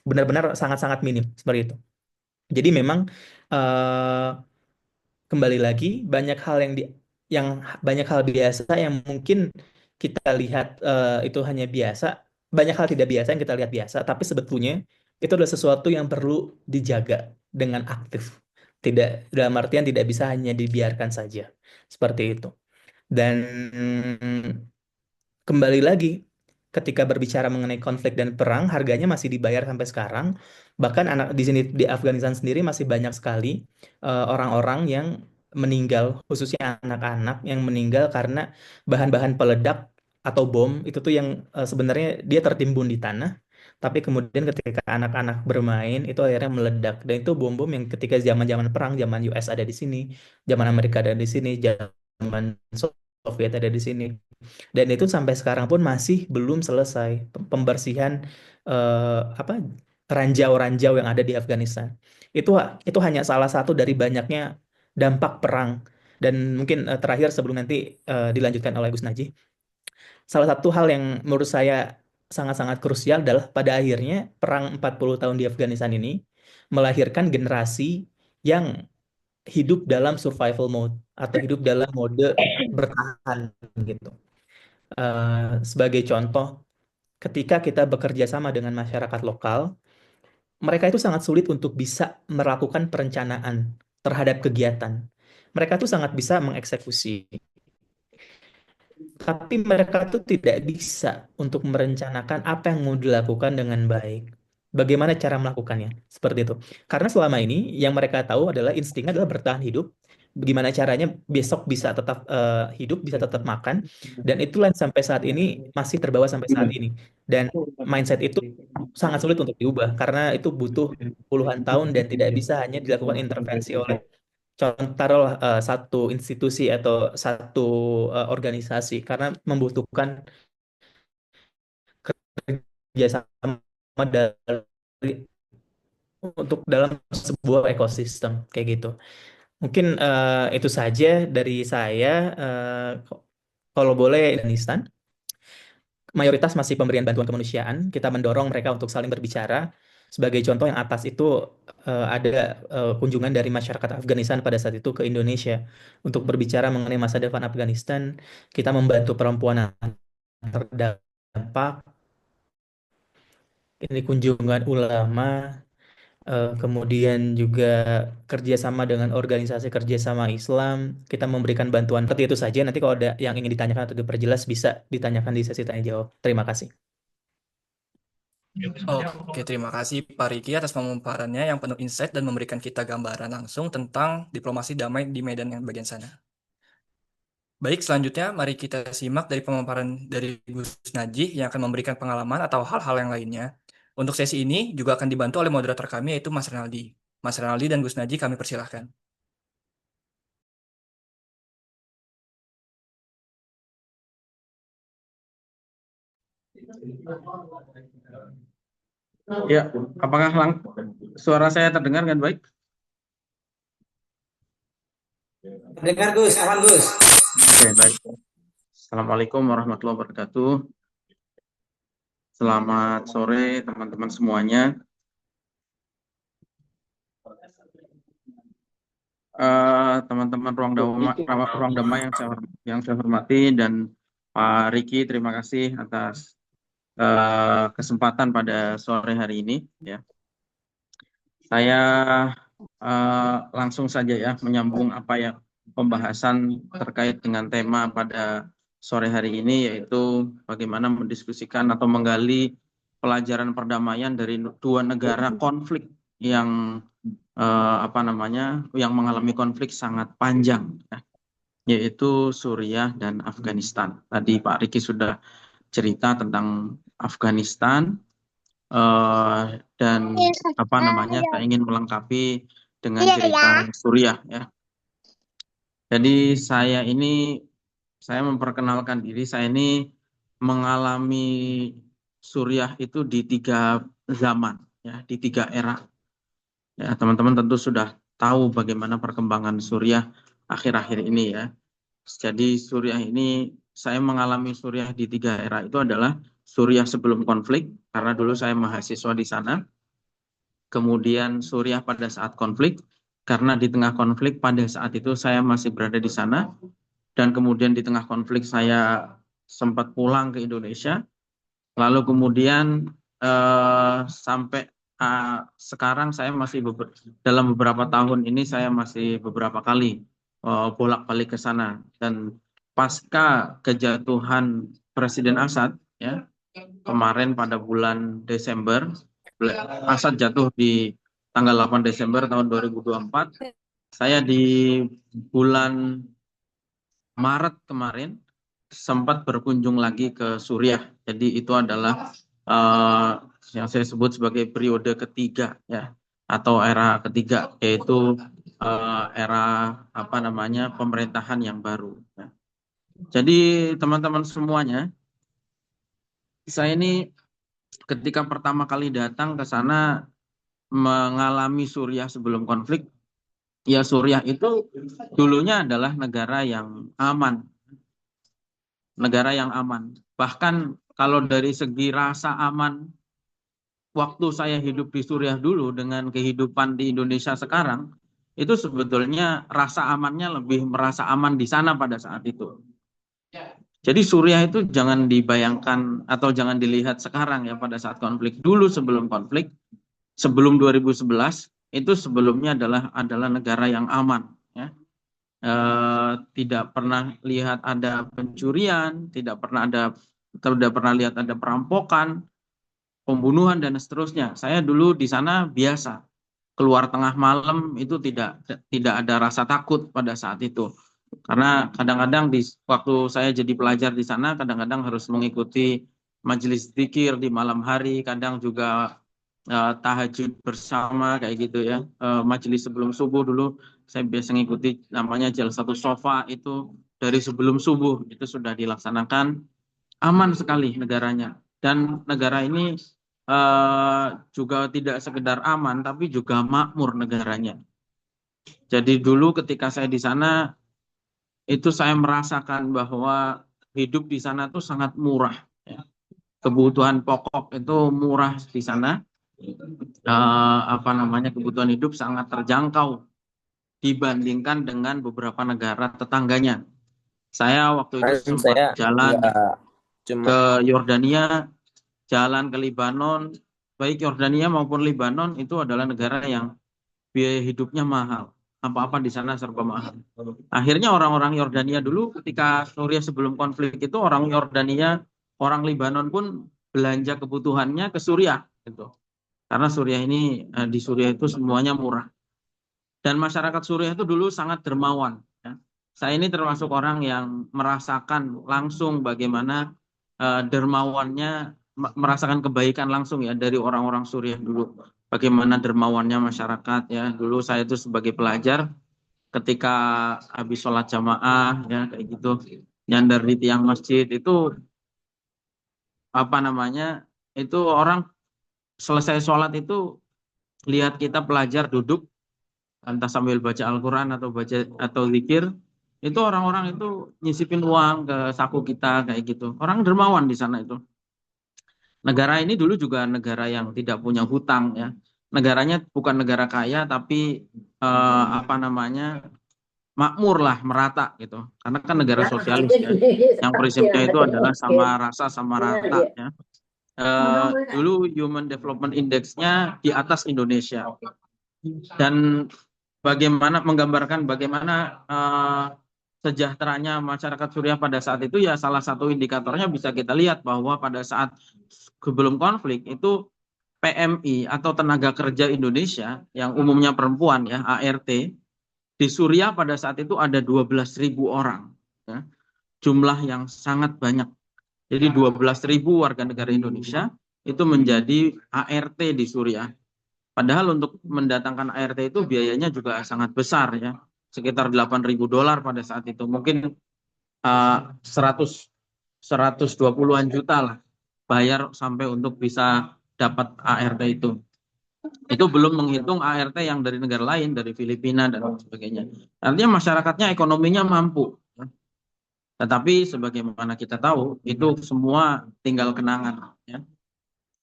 benar-benar sangat-sangat minim seperti itu. Jadi memang eh, kembali lagi banyak hal yang banyak hal biasa yang mungkin kita lihat itu hanya biasa, banyak hal tidak biasa yang kita lihat biasa, tapi sebetulnya itu adalah sesuatu yang perlu dijaga dengan aktif. dalam artian tidak bisa hanya dibiarkan saja seperti itu. Dan kembali lagi, ketika berbicara mengenai konflik dan perang, harganya masih dibayar sampai sekarang. Bahkan anak di sini di Afghanistan sendiri masih banyak sekali orang-orang yang meninggal, khususnya anak-anak yang meninggal karena bahan-bahan peledak atau bom itu tuh yang sebenarnya dia tertimbun di tanah, tapi kemudian ketika anak-anak bermain itu akhirnya meledak. Dan itu bom-bom yang ketika zaman-zaman perang, zaman US ada di sini, zaman Amerika ada di sini, zaman Soviet ada di sini. Dan itu sampai sekarang pun masih belum selesai pembersihan apa ranjau-ranjau yang ada di Afghanistan. Itu hanya salah satu dari banyaknya dampak perang. Dan mungkin terakhir sebelum nanti dilanjutkan oleh Gus Najih, salah satu hal yang menurut saya sangat-sangat krusial adalah pada akhirnya perang 40 tahun di Afghanistan ini melahirkan generasi yang hidup dalam survival mode atau hidup dalam mode bertahan gitu. Sebagai contoh, ketika kita bekerja sama dengan masyarakat lokal, mereka itu sangat sulit untuk bisa melakukan perencanaan terhadap kegiatan. Mereka tuh sangat bisa mengeksekusi, tapi mereka tuh tidak bisa untuk merencanakan apa yang mau dilakukan dengan baik. Bagaimana cara melakukannya? Seperti itu. Karena selama ini yang mereka tahu adalah instingnya adalah bertahan hidup. Bagaimana caranya besok bisa tetap hidup, bisa tetap makan. Dan itulah yang sampai saat ini masih terbawa sampai saat ini. Dan mindset itu sangat sulit untuk diubah karena itu butuh puluhan tahun dan tidak bisa hanya dilakukan intervensi oleh contoh taruhlah satu institusi atau satu organisasi karena membutuhkan kerjasama untuk dalam sebuah ekosistem kayak gitu. Mungkin itu saja dari saya. eh, Kalau boleh, Afghanistan mayoritas masih pemberian bantuan kemanusiaan. Kita mendorong mereka untuk saling berbicara. Sebagai contoh yang atas itu ada kunjungan dari masyarakat Afghanistan pada saat itu ke Indonesia untuk berbicara mengenai masa depan Afghanistan. Kita membantu perempuan yang terdampak. Ini kunjungan ulama, kemudian juga kerjasama dengan organisasi kerjasama Islam. Kita memberikan bantuan seperti itu saja. Nanti kalau ada yang ingin ditanyakan atau diperjelas bisa ditanyakan di sesi tanya jawab. Terima kasih. Oke, terima kasih Pak Riki atas pemaparannya yang penuh insight dan memberikan kita gambaran langsung tentang diplomasi damai di medan yang bagian sana. Baik, selanjutnya mari kita simak dari pemaparan dari Gus Najih yang akan memberikan pengalaman atau hal-hal yang lainnya. Untuk sesi ini juga akan dibantu oleh moderator kami yaitu Mas Renaldi. Mas Renaldi dan Gus Najih kami persilahkan. Ya, apakah suara saya terdengar dengan baik? Dengar Gus, aman Gus. Oke, baik. Assalamualaikum warahmatullahi wabarakatuh. Selamat sore teman-teman semuanya. Teman-teman ruang damai yang saya hormati dan Pak Riki, terima kasih atas kesempatan pada sore hari ini. Ya, saya langsung saja ya menyambung apa yang pembahasan terkait dengan tema pada sore hari ini, yaitu bagaimana mendiskusikan atau menggali pelajaran perdamaian dari dua negara konflik yang yang mengalami konflik sangat panjang, ya, yaitu Suriah dan Afghanistan. Tadi Pak Riki sudah cerita tentang Afghanistan dan saya ingin melengkapi dengan cerita Suriah, ya. Jadi saya memperkenalkan diri, saya ini mengalami Suriah itu di 3 zaman, ya, di 3 era. Ya, teman-teman tentu sudah tahu bagaimana perkembangan Suriah akhir-akhir ini, ya. Jadi saya mengalami Suriah di 3 era. Itu adalah Suriah sebelum konflik, karena dulu saya mahasiswa di sana. Kemudian Suriah pada saat konflik, karena di tengah konflik pada saat itu saya masih berada di sana. Dan kemudian di tengah konflik saya sempat pulang ke Indonesia. Lalu kemudian sampai sekarang saya masih dalam beberapa tahun ini saya masih beberapa kali bolak-balik ke sana, dan pasca kejatuhan Presiden Assad ya kemarin pada bulan Desember, Assad jatuh di tanggal 8 Desember tahun 2024. Saya di bulan Maret kemarin sempat berkunjung lagi ke Suriah. Jadi itu adalah yang saya sebut sebagai periode ketiga ya, atau era ketiga, yaitu era pemerintahan yang baru. Ya. Jadi teman-teman semuanya, saya ini ketika pertama kali datang ke sana mengalami Suriah sebelum konflik, ya Suriah itu dulunya adalah negara yang aman. Negara yang aman. Bahkan kalau dari segi rasa aman, waktu saya hidup di Suriah dulu dengan kehidupan di Indonesia sekarang, itu sebetulnya rasa amannya lebih merasa aman di sana pada saat itu. Jadi Suriah itu jangan dibayangkan atau jangan dilihat sekarang ya pada saat konflik. Dulu sebelum konflik, sebelum 2011, itu sebelumnya adalah negara yang aman. Ya. Tidak pernah lihat ada pencurian, tidak pernah lihat ada perampokan, pembunuhan dan seterusnya. Saya dulu di sana biasa keluar tengah malam itu tidak ada rasa takut pada saat itu, karena kadang-kadang waktu saya jadi pelajar di sana kadang-kadang harus mengikuti majelis zikir di malam hari, kadang juga tahajud bersama kayak gitu ya. Majelis sebelum subuh dulu saya biasa ngikuti namanya Jalsatus Sofa, itu dari sebelum subuh itu sudah dilaksanakan. Aman sekali negaranya, dan negara ini juga tidak sekedar aman tapi juga makmur negaranya. Jadi dulu ketika saya di sana itu saya merasakan bahwa hidup di sana tuh sangat murah ya. Kebutuhan pokok itu murah di sana. Kebutuhan hidup sangat terjangkau dibandingkan dengan beberapa negara tetangganya. Saya waktu itu sempat jalan ke Yordania, jalan ke Libanon, baik Yordania maupun Libanon itu adalah negara yang biaya hidupnya mahal. Apa-apa di sana serba mahal. Akhirnya orang-orang Yordania dulu ketika Suriah sebelum konflik itu, orang Yordania, orang Libanon pun belanja kebutuhannya ke Suriah gitu. Karena Suriah ini di Suriah itu semuanya murah. Dan masyarakat Suriah itu dulu sangat dermawan. Ya. Saya ini termasuk orang yang merasakan langsung bagaimana dermawannya, merasakan kebaikan langsung ya dari orang-orang Suriah dulu. Bagaimana dermawannya masyarakat ya. Dulu saya itu sebagai pelajar ketika habis sholat jamaah ya kayak gitu, nyandar di tiang masjid itu itu orang selesai sholat itu lihat kita pelajar duduk entah sambil baca Al-Quran atau zikir, itu orang-orang itu nyisipin uang ke saku kita kayak gitu. Orang dermawan di sana itu. Negara ini dulu juga negara yang tidak punya hutang ya. Negaranya bukan negara kaya tapi makmur lah, merata gitu. Karena kan negara sosialis ya. Yang prinsipnya itu adalah sama rasa sama rata ya. Dulu Human Development Index-nya di atas Indonesia. Dan menggambarkan bagaimana sejahteranya masyarakat Suriah pada saat itu ya, salah satu indikatornya bisa kita lihat bahwa pada saat sebelum konflik itu PMI atau tenaga kerja Indonesia yang umumnya perempuan ya, ART di Suriah pada saat itu ada 12.000 orang ya. Jumlah yang sangat banyak. Jadi 12.000 warga negara Indonesia itu menjadi ART di Suriah. Padahal untuk mendatangkan ART itu biayanya juga sangat besar ya, sekitar $8.000 pada saat itu. Mungkin 120-an juta lah bayar sampai untuk bisa dapat ART itu. Itu belum menghitung ART yang dari negara lain, dari Filipina dan sebagainya. Artinya masyarakatnya ekonominya mampu. Tetapi sebagaimana kita tahu, itu semua tinggal kenangan. Ya.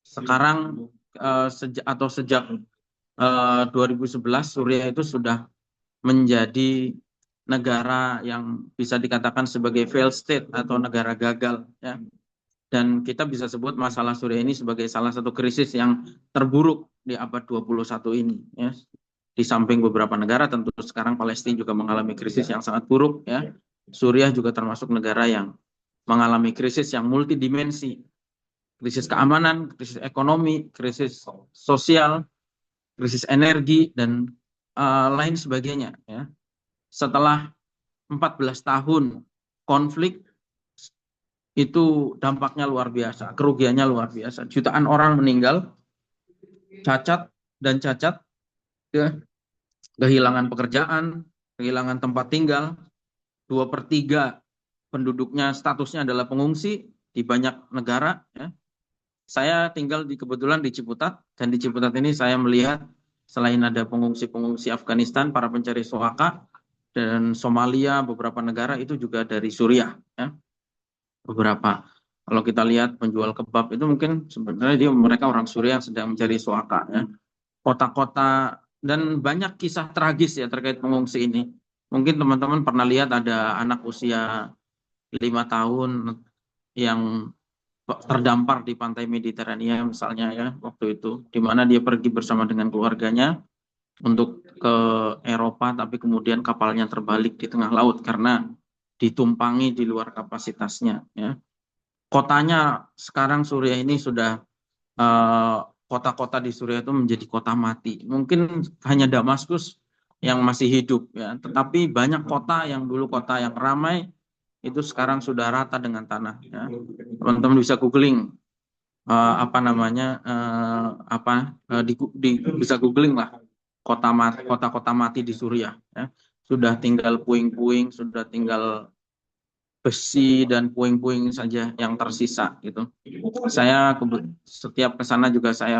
Sekarang sejak 2011 Suriah itu sudah menjadi negara yang bisa dikatakan sebagai failed state atau negara gagal ya. Dan kita bisa sebut masalah Suriah ini sebagai salah satu krisis yang terburuk di abad 21 ini ya. Di samping beberapa negara, tentu sekarang Palestina juga mengalami krisis yang sangat buruk ya. Suriah juga termasuk negara yang mengalami krisis yang multidimensi, krisis keamanan, krisis ekonomi, krisis sosial, krisis energi dan lain sebagainya ya. Setelah 14 tahun konflik, itu dampaknya luar biasa, kerugiannya luar biasa. Jutaan orang meninggal, cacat ya, kehilangan pekerjaan, kehilangan tempat tinggal. 2/3 penduduknya statusnya adalah pengungsi di banyak negara ya. Saya tinggal kebetulan di Ciputat, dan di Ciputat ini saya melihat selain ada pengungsi-pengungsi Afghanistan, para pencari suaka, dan Somalia, beberapa negara itu juga dari Suriah ya. Beberapa. Kalau kita lihat penjual kebab itu mungkin sebenarnya mereka orang Suriah yang sedang mencari suaka ya. Kota-kota dan banyak kisah tragis ya terkait pengungsi ini. Mungkin teman-teman pernah lihat ada anak usia 5 tahun yang terdampar di pantai Mediterania misalnya ya waktu itu, di mana dia pergi bersama dengan keluarganya untuk ke Eropa, tapi kemudian kapalnya terbalik di tengah laut karena ditumpangi di luar kapasitasnya ya. Kotanya sekarang Suriah ini sudah kota-kota di Suriah itu menjadi kota mati. Mungkin hanya Damaskus yang masih hidup ya, tetapi banyak kota yang dulu kota yang ramai itu sekarang sudah rata dengan tanah ya. Teman-teman bisa googling bisa googling lah kota-kota mati di Suriah ya. Sudah tinggal puing-puing, sudah tinggal besi dan puing-puing saja yang tersisa gitu. Saya setiap ke sana juga saya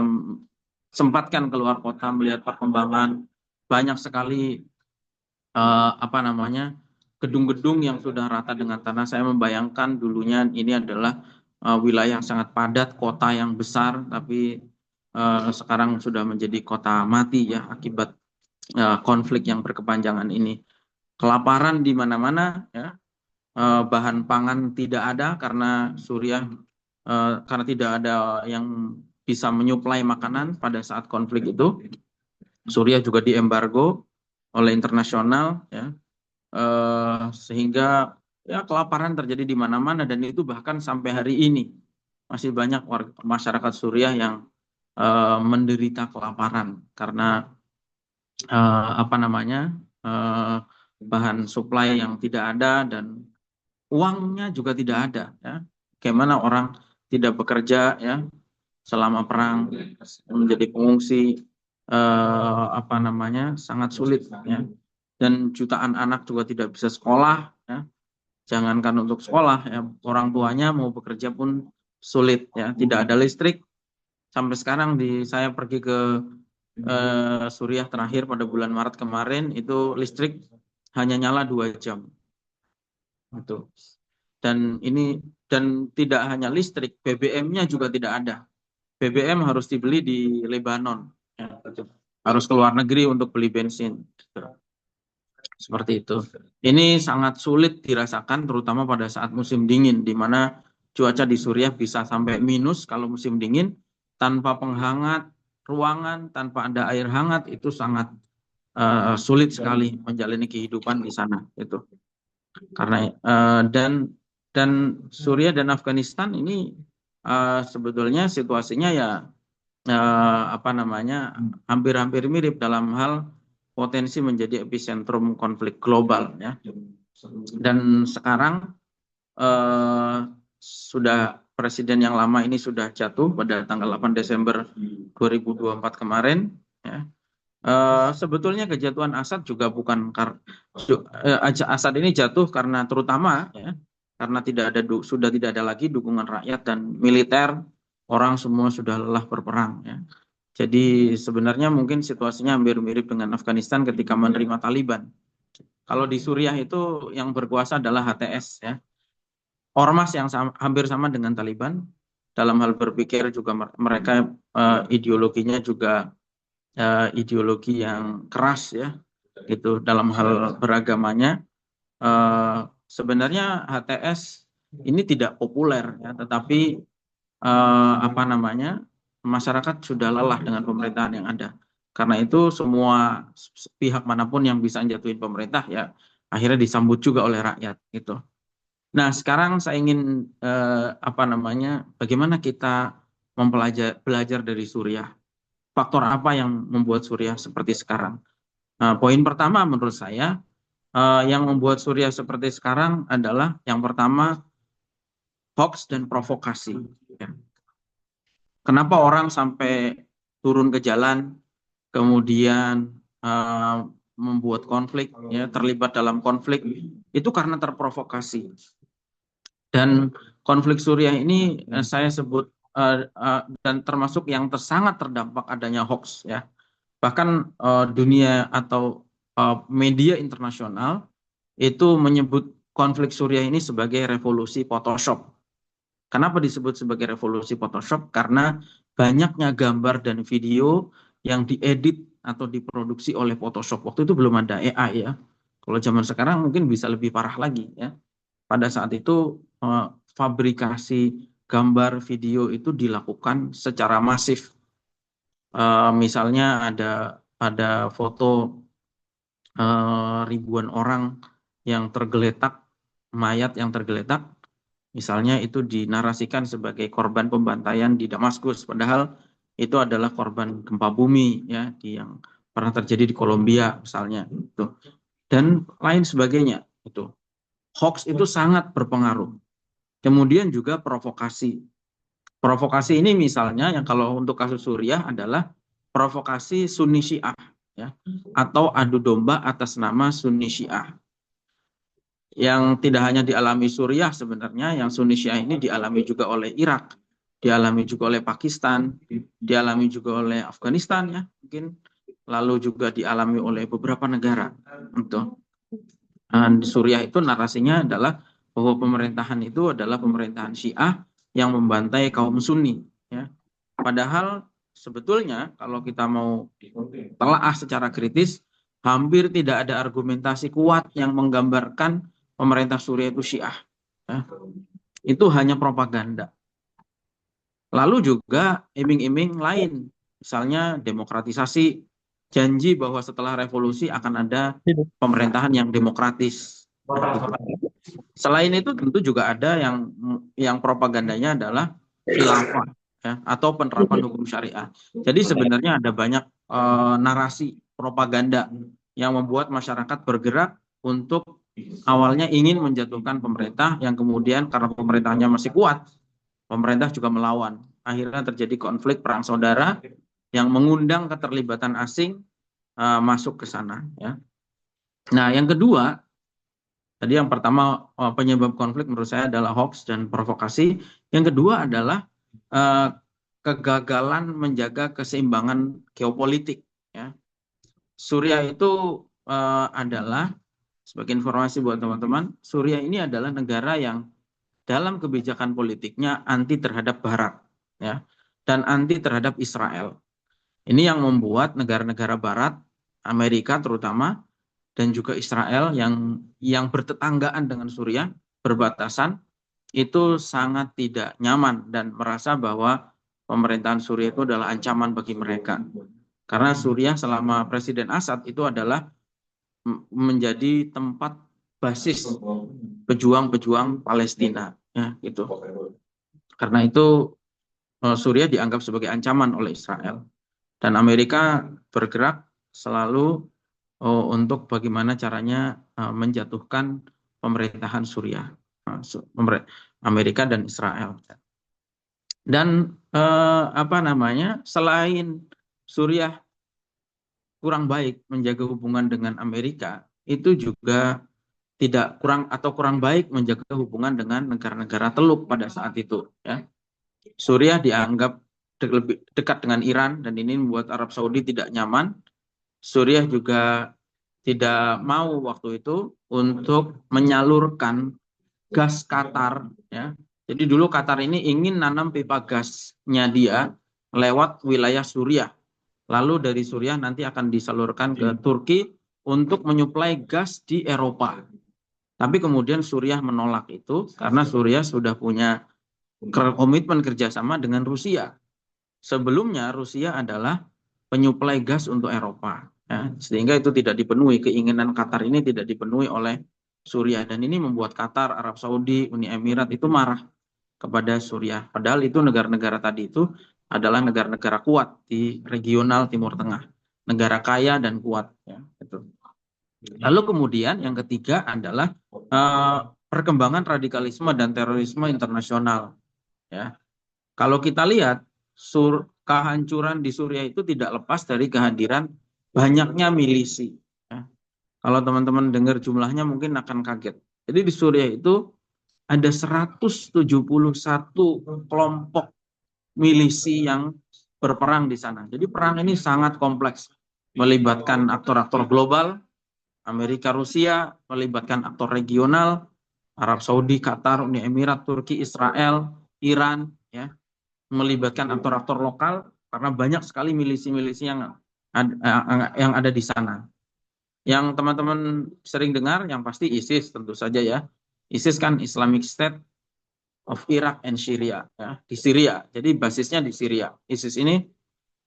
sempatkan keluar kota melihat perkembangan banyak sekali gedung-gedung yang sudah rata dengan tanah. Saya membayangkan dulunya ini adalah wilayah yang sangat padat, kota yang besar, tapi sekarang sudah menjadi kota mati ya akibat konflik yang berkepanjangan ini. Kelaparan di mana-mana ya. Bahan pangan tidak ada karena Suriah karena tidak ada yang bisa menyuplai makanan pada saat konflik itu. Suriah juga diembargo oleh internasional ya, sehingga ya kelaparan terjadi di mana-mana, dan itu bahkan sampai hari ini masih banyak masyarakat Suriah yang menderita kelaparan karena bahan suplai yang tidak ada dan uangnya juga tidak ada ya. Bagaimana orang tidak bekerja ya selama perang, menjadi pengungsi sangat sulit ya. Dan jutaan anak juga tidak bisa sekolah ya. Jangankan untuk sekolah ya, orang tuanya mau bekerja pun sulit ya, tidak ada listrik. Sampai sekarang saya pergi ke Suriah terakhir pada bulan Maret kemarin, itu listrik hanya nyala 2 jam. Itu. Dan tidak hanya listrik, BBM-nya juga tidak ada. BBM harus dibeli di Lebanon. Ya, harus ke luar negeri untuk beli bensin. Seperti itu. Ini sangat sulit dirasakan terutama pada saat musim dingin, di mana cuaca di Suriah bisa sampai minus kalau musim dingin, tanpa penghangat ruangan, tanpa ada air hangat, itu sangat sulit sekali menjalani kehidupan di sana itu. Karena dan Suriah dan Afghanistan ini sebetulnya situasinya ya hampir-hampir mirip dalam hal potensi menjadi epicentrum konflik global ya. Dan sekarang sudah presiden yang lama ini sudah jatuh pada tanggal 8 Desember 2024 kemarin ya. Sebetulnya kejatuhan Assad juga bukan Assad ini jatuh karena terutama ya, karena sudah tidak ada lagi dukungan rakyat dan militer, orang semua sudah lelah berperang ya. Jadi sebenarnya mungkin situasinya hampir mirip dengan Afghanistan ketika menerima Taliban. Kalau di Suriah itu yang berkuasa adalah HTS ya. Ormas yang hampir sama dengan Taliban dalam hal berpikir juga, mereka ideologinya juga ideologi yang keras ya, gitu. Dalam hal beragamanya sebenarnya HTS ini tidak populer ya, tetapi masyarakat sudah lelah dengan pemerintahan yang ada. Karena itu semua pihak manapun yang bisa jatuhin pemerintah ya akhirnya disambut juga oleh rakyat gitu. Nah, sekarang saya ingin bagaimana kita belajar dari Suriah. Faktor apa yang membuat Suriah seperti sekarang? Poin pertama menurut saya yang membuat Suriah seperti sekarang adalah yang pertama hoax dan provokasi. Ya. Kenapa orang sampai turun ke jalan, kemudian membuat konflik, ya, terlibat dalam konflik, itu karena terprovokasi. Dan konflik Suriah ini saya sebut dan termasuk yang sangat terdampak adanya hoax, ya. Bahkan dunia atau media internasional itu menyebut konflik Suriah ini sebagai revolusi Photoshop. Kenapa disebut sebagai revolusi Photoshop? Karena banyaknya gambar dan video yang diedit atau diproduksi oleh Photoshop. Waktu itu belum ada AI ya. Kalau zaman sekarang mungkin bisa lebih parah lagi ya. Pada saat itu fabrikasi gambar video itu dilakukan secara masif. Misalnya ada foto ribuan orang yang tergeletak, mayat yang tergeletak, misalnya itu dinarasikan sebagai korban pembantaian di Damaskus, padahal itu adalah korban gempa bumi ya yang pernah terjadi di Kolombia misalnya itu, dan lain sebagainya itu. Hoax itu sangat berpengaruh. Kemudian juga provokasi. Provokasi ini misalnya yang kalau untuk kasus Suriah adalah provokasi Sunni Syiah ya, atau adu domba atas nama Sunni Syiah. Yang tidak hanya dialami Suriah sebenarnya, yang Sunni Syiah ini dialami juga oleh Irak, dialami juga oleh Pakistan, dialami juga oleh Afghanistan ya, mungkin lalu juga dialami oleh beberapa negara. Di Suriah itu narasinya adalah bahwa pemerintahan itu adalah pemerintahan Syiah yang membantai kaum Sunni ya. Padahal sebetulnya kalau kita mau telaah secara kritis, hampir tidak ada argumentasi kuat yang menggambarkan pemerintah Suriah itu Syiah. Ya. Itu hanya propaganda. Lalu juga iming-iming lain, misalnya demokratisasi, janji bahwa setelah revolusi akan ada pemerintahan yang demokratis. Selain itu tentu juga ada yang propagandanya adalah khilafah ya, atau penerapan hukum syariah. Jadi sebenarnya ada banyak narasi propaganda yang membuat masyarakat bergerak untuk awalnya ingin menjatuhkan pemerintah, yang kemudian karena pemerintahnya masih kuat, pemerintah juga melawan. Akhirnya terjadi konflik perang saudara yang mengundang keterlibatan asing masuk ke sana. Ya. Nah, yang kedua, tadi yang pertama penyebab konflik menurut saya adalah hoax dan provokasi. Yang kedua adalah kegagalan menjaga keseimbangan geopolitik. Ya. Suriah itu adalah, sebagai informasi buat teman-teman, Suriah ini adalah negara yang dalam kebijakan politiknya anti terhadap Barat, ya, dan anti terhadap Israel. Ini yang membuat negara-negara Barat, Amerika terutama, dan juga Israel yang bertetanggaan dengan Suriah, berbatasan, itu sangat tidak nyaman dan merasa bahwa pemerintahan Suriah itu adalah ancaman bagi mereka. Karena Suriah selama Presiden Assad itu adalah menjadi tempat basis pejuang-pejuang Palestina, ya, gitu. Karena itu Suriah dianggap sebagai ancaman oleh Israel, dan Amerika bergerak selalu untuk bagaimana caranya menjatuhkan pemerintahan Suriah, Amerika dan Israel. Dan selain Suriah kurang baik menjaga hubungan dengan Amerika, itu juga kurang baik menjaga hubungan dengan negara-negara Teluk pada saat itu. Ya. Suriah dianggap lebih dekat dengan Iran, dan ini membuat Arab Saudi tidak nyaman. Suriah juga tidak mau waktu itu untuk menyalurkan gas Qatar. Ya. Jadi dulu Qatar ini ingin nanam pipa gasnya dia lewat wilayah Suriah. Lalu dari Suriah nanti akan disalurkan ke Turki untuk menyuplai gas di Eropa. Tapi kemudian Suriah menolak itu karena Suriah sudah punya komitmen kerjasama dengan Rusia. sebelumnya Rusia adalah penyuplai gas untuk Eropa, ya, sehingga itu tidak dipenuhi, keinginan Qatar ini tidak dipenuhi oleh Suriah, dan ini membuat Qatar, Arab Saudi, Uni Emirat itu marah kepada Suriah. Padahal itu negara-negara tadi itu adalah negara-negara kuat di regional Timur Tengah, negara kaya dan kuat, ya, itu. Lalu kemudian yang ketiga adalah perkembangan radikalisme dan terorisme internasional. Ya, kalau kita lihat kehancuran di Suriah itu tidak lepas dari kehadiran banyaknya milisi. Ya. Kalau teman-teman dengar jumlahnya mungkin akan kaget. Jadi di Suriah itu ada 171 kelompok milisi yang berperang di sana. Jadi perang ini sangat kompleks, melibatkan aktor-aktor global, Amerika, Rusia, melibatkan aktor regional, Arab Saudi, Qatar, Uni Emirat, Turki, Israel, Iran, ya, melibatkan aktor-aktor lokal karena banyak sekali milisi-milisi yang ada di sana. Yang teman-teman sering dengar, yang pasti ISIS tentu saja ya. ISIS kan Islamic State of Iraq and Syria, ya, di Syria. Jadi basisnya di Syria. ISIS ini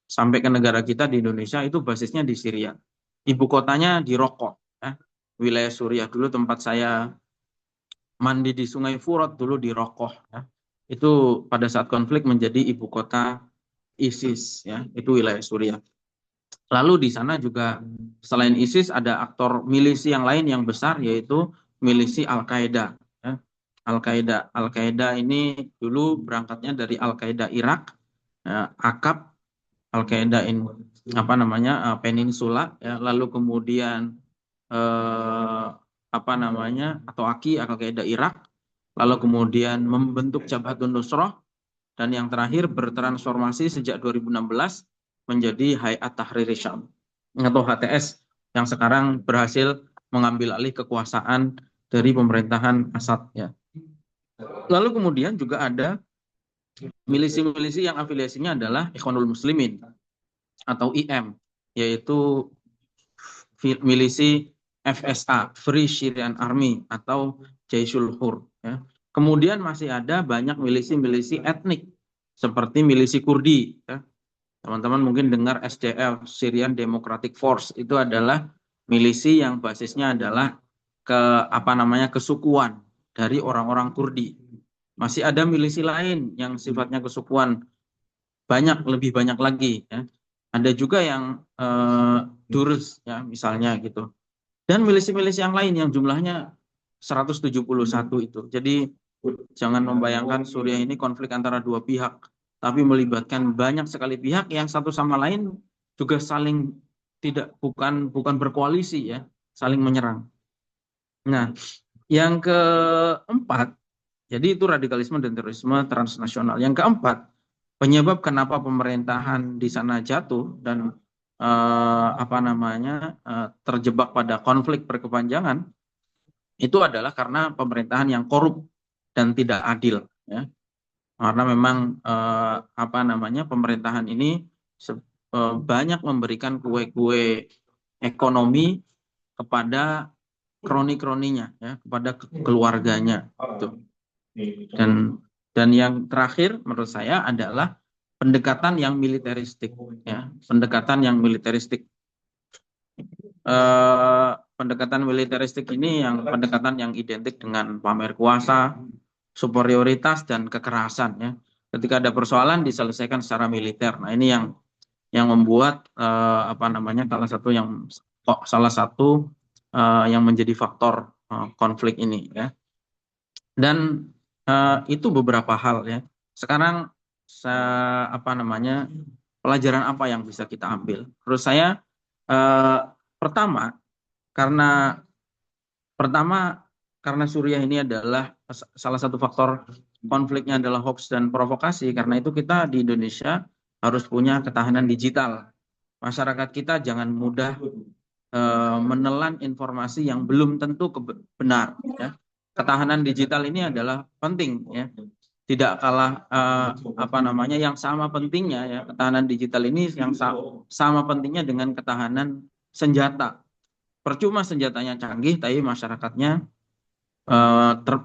sampai ke negara kita di Indonesia itu basisnya di Syria. Ibu kotanya di Raqqa, ya, wilayah Suriah. Dulu tempat saya mandi di Sungai Furat dulu di Raqqa, ya. Itu pada saat konflik menjadi ibu kota ISIS, ya. Itu wilayah Suriah. Lalu di sana juga selain ISIS ada aktor milisi yang lain yang besar, yaitu milisi Al-Qaeda, ya. Al-Qaeda ini dulu berangkatnya dari Al-Qaeda Irak, ya, Akab Al-Qaeda Peninsula, ya. Lalu kemudian atau AKI Al-Qaeda Irak, lalu kemudian membentuk Jabhatun Nusrah, dan yang terakhir bertransformasi sejak 2016 menjadi Hayat Tahrir Syam atau HTS, yang sekarang berhasil mengambil alih kekuasaan dari pemerintahan Assad, ya. Lalu kemudian juga ada milisi-milisi yang afiliasinya adalah Ikhwanul Muslimin atau IM, yaitu milisi FSA, Free Syrian Army atau Jaisul Hur, ya. Kemudian masih ada banyak milisi-milisi etnik seperti milisi Kurdi, ya. Teman-teman mungkin dengar SDF, Syrian Democratic Force, itu adalah milisi yang basisnya adalah kesukuan dari orang-orang Kurdi. Masih ada milisi lain yang sifatnya kesukuan, lebih banyak lagi, ya. Ada juga yang Druze, ya, misalnya gitu. Dan milisi-milisi yang lain yang jumlahnya 171 itu. Jadi jangan membayangkan Suriah ini konflik antara dua pihak, tapi melibatkan banyak sekali pihak yang satu sama lain juga saling bukan berkoalisi, ya, saling menyerang. Nah, yang keempat, jadi itu radikalisme dan terorisme transnasional. Yang keempat, penyebab kenapa pemerintahan di sana jatuh dan terjebak pada konflik berkepanjangan, itu adalah karena pemerintahan yang korup dan tidak adil, ya. Karena memang pemerintahan ini banyak memberikan kue-kue ekonomi kepada kroni-kroninya, ya, kepada keluarganya, gitu. Dan yang terakhir menurut saya adalah pendekatan yang militeristik, ya, pendekatan yang militeristik. Pendekatan militeristik ini pendekatan yang identik dengan pamer kuasa, superioritas, dan kekerasan, ya. Ketika ada persoalan diselesaikan secara militer. Nah, ini yang membuat salah satu yang menjadi faktor konflik ini, ya. Dan itu beberapa hal, ya. Sekarang pelajaran apa yang bisa kita ambil? Menurut saya pertama karena Suriah ini adalah salah satu faktor konfliknya adalah hoax dan provokasi. Karena itu kita di Indonesia harus punya ketahanan digital. Masyarakat kita jangan mudah menelan informasi yang belum tentu benar, ya. Ketahanan digital ini adalah penting, ya. Tidak kalah yang sama pentingnya, ya, ketahanan digital ini yang sama pentingnya dengan ketahanan senjata. Percuma senjatanya canggih tapi masyarakatnya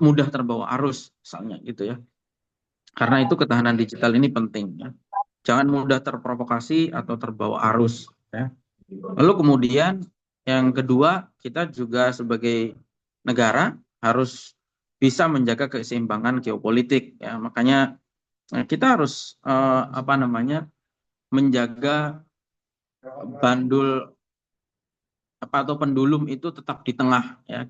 mudah terbawa arus, misalnya gitu, ya. Karena itu ketahanan digital ini penting, ya. jangan mudah terprovokasi atau terbawa arus. Ya. Lalu kemudian yang kedua, kita juga sebagai negara harus bisa menjaga keseimbangan geopolitik. Ya. Makanya kita harus menjaga bandul atau pendulum itu tetap di tengah. Ya.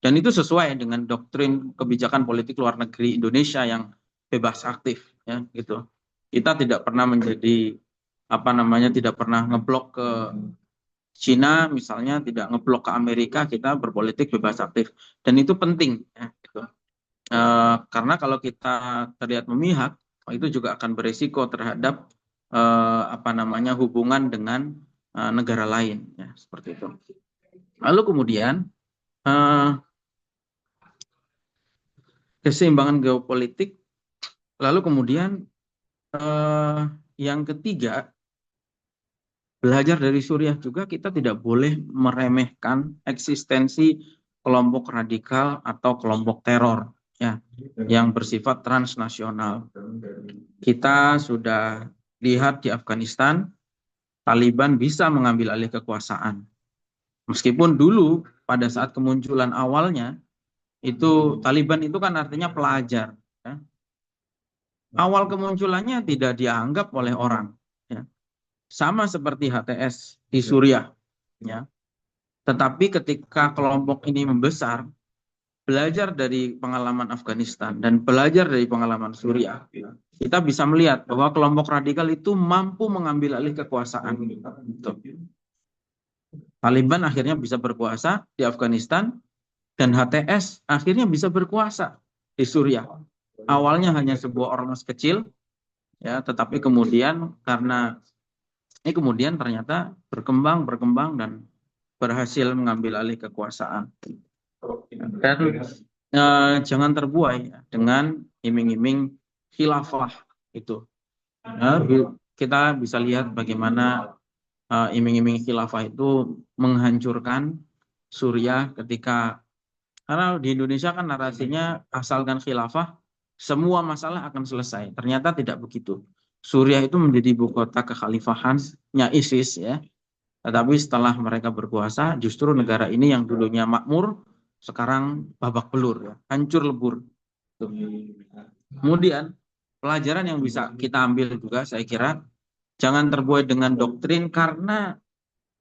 Dan itu sesuai dengan doktrin kebijakan politik luar negeri Indonesia yang bebas aktif. Ya, gitu. Kita tidak pernah tidak pernah ngeblok ke Cina misalnya, tidak ngeblok ke Amerika, kita berpolitik bebas aktif. Dan itu penting. Ya, gitu. Karena kalau kita terlihat memihak, itu juga akan berisiko terhadap hubungan dengan negara lain. Ya, seperti itu. Lalu kemudian, keseimbangan geopolitik, lalu kemudian yang ketiga, belajar dari Suriah juga kita tidak boleh meremehkan eksistensi kelompok radikal atau kelompok teror ya yang bersifat transnasional. Kita sudah lihat di Afghanistan, Taliban bisa mengambil alih kekuasaan. Meskipun dulu pada saat kemunculan awalnya itu Taliban itu kan artinya pelajar. Ya. Awal kemunculannya tidak dianggap oleh orang. Ya. Sama seperti HTS di Suriah. Ya. Tetapi ketika kelompok ini membesar, belajar dari pengalaman Afghanistan dan belajar dari pengalaman Suriah, kita bisa melihat bahwa kelompok radikal itu mampu mengambil alih kekuasaan. Taliban akhirnya bisa berkuasa di Afghanistan dan HTS akhirnya bisa berkuasa di Suriah. Awalnya hanya sebuah ormas kecil, ya, tetapi kemudian ternyata berkembang dan berhasil mengambil alih kekuasaan. Dan jangan terbuai ya, dengan iming-iming khilafah itu. Ya, kita bisa lihat bagaimana iming-iming khilafah itu menghancurkan Suriah karena di Indonesia kan narasinya asalkan khilafah semua masalah akan selesai. Ternyata tidak begitu. Suriah itu menjadi ibu kota kekhalifahannya ISIS ya. Tetapi setelah mereka berkuasa, justru negara ini yang dulunya makmur sekarang babak belur ya, hancur lebur. Kemudian pelajaran yang bisa kita ambil juga saya kira jangan terbuai dengan doktrin karena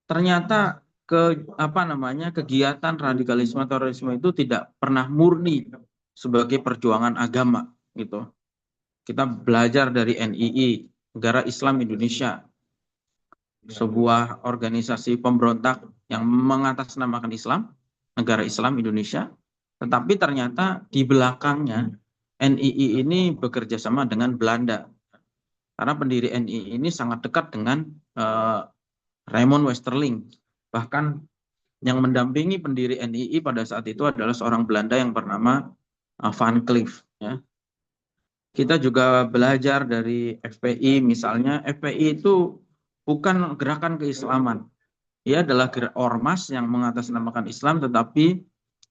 ternyata kegiatan radikalisme terorisme itu tidak pernah murni sebagai perjuangan agama gitu. Kita belajar dari NII, Negara Islam Indonesia, sebuah organisasi pemberontak yang mengatasnamakan Islam, Negara Islam Indonesia, tetapi ternyata di belakangnya NII ini bekerja sama dengan Belanda. Karena pendiri NII ini sangat dekat dengan Raymond Westerling. Bahkan yang mendampingi pendiri NII pada saat itu adalah seorang Belanda yang bernama Van Cleef. Ya. Kita juga belajar dari FPI misalnya. FPI itu bukan gerakan keislaman. Ia adalah ormas yang mengatasnamakan Islam tetapi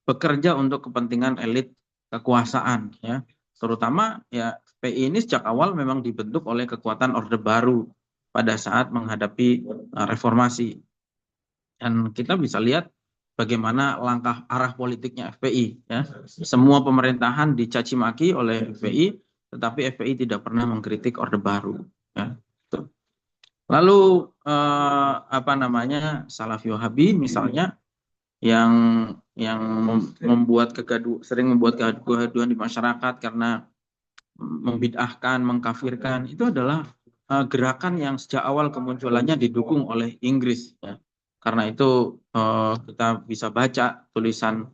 bekerja untuk kepentingan elit kekuasaan. Ya. Terutama ya FPI ini sejak awal memang dibentuk oleh kekuatan Orde Baru pada saat menghadapi reformasi. Dan kita bisa lihat bagaimana langkah arah politiknya FPI. Ya. Semua pemerintahan dicaci maki oleh FPI, tetapi FPI tidak pernah mengkritik Orde Baru. Ya. Lalu Salafi Wahabi misalnya yang sering membuat kegaduhan di masyarakat karena membid'ahkan, mengkafirkan, itu adalah gerakan yang sejak awal kemunculannya didukung oleh Inggris. Ya. Karena itu kita bisa baca tulisan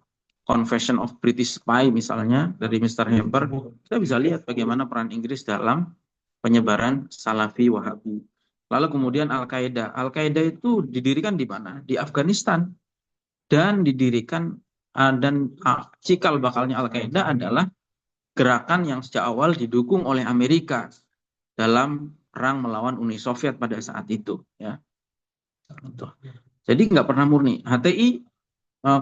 Confession of British Spy misalnya dari Mr. Hamper, kita bisa lihat bagaimana peran Inggris dalam penyebaran Salafi Wahabi. Lalu kemudian Al-Qaeda. Al-Qaeda itu didirikan di mana? Di Afghanistan. Dan didirikan cikal bakalnya Al-Qaeda adalah gerakan yang sejak awal didukung oleh Amerika dalam perang melawan Uni Soviet pada saat itu. Ya. Jadi nggak pernah murni. HTI,